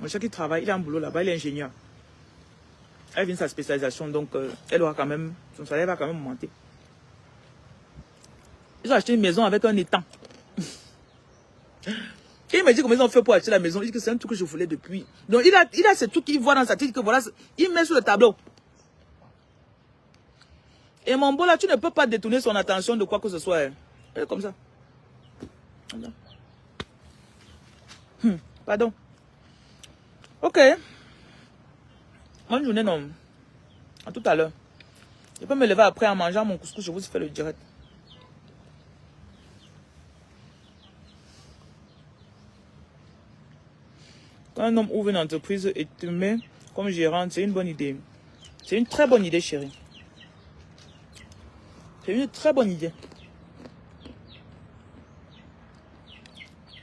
A: Je sais qu'il travaille. Il a un boulot là-bas. Il est ingénieur. Elle vient de sa spécialisation. Donc, elle aura quand même. Son salaire va quand même monter. Ils ont acheté une maison avec un étang. Et il m'a dit comment ils ont fait pour acheter la maison. Il dit que c'est un truc que je voulais depuis. Donc, il a ce truc qu'il voit dans sa tête. Que voilà, il met sur le tableau. Et mon beau là, tu ne peux pas détourner son attention de quoi que ce soit. Elle est comme ça. Pardon. Ok. Bonne journée, non. À tout à l'heure. Je peux me lever après en mangeant mon couscous, je vous fais le direct. Quand un homme ouvre une entreprise et te met comme gérante, c'est une bonne idée. C'est une très bonne idée, chérie. C'est une très bonne idée.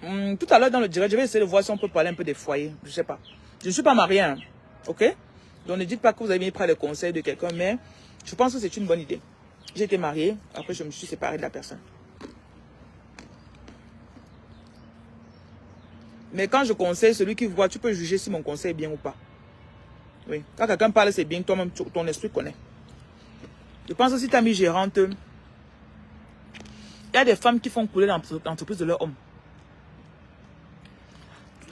A: Tout à l'heure dans le direct, je vais essayer de voir si on peut parler un peu des foyers. Je ne sais pas. Je ne suis pas mariée, hein, ok? Donc ne dites pas que vous avez pris le conseil de quelqu'un, mais je pense que c'est une bonne idée. J'ai été mariée, après je me suis séparée de la personne. Mais quand je conseille, celui qui voit, tu peux juger si mon conseil est bien ou pas. Oui. Quand quelqu'un parle, c'est bien, toi-même, ton esprit connaît. Je pense que si tu as mis gérante, il y a des femmes qui font couler l'entreprise de leur homme.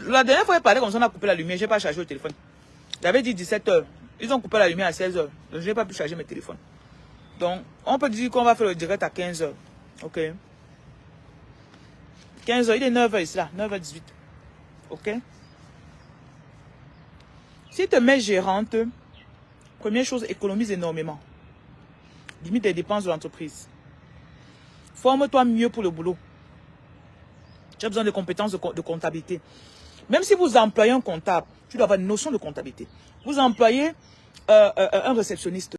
A: La dernière fois, il parlait comme ça, on a coupé la lumière, je n'ai pas chargé le téléphone. J'avais dit 17 h. Ils ont coupé la lumière à 16 h. Donc, je n'ai pas pu charger mes téléphones. Donc, on peut dire qu'on va faire le direct à 15 h. Ok. 15 h, il est 9 h ici, là. 9 h 18. Ok. Si tu te mets gérante, première chose, économise énormément. Limite les dépenses de l'entreprise. Forme-toi mieux pour le boulot. Tu as besoin de compétences de comptabilité. Même si vous employez un comptable, tu dois avoir une notion de comptabilité. Vous employez un réceptionniste.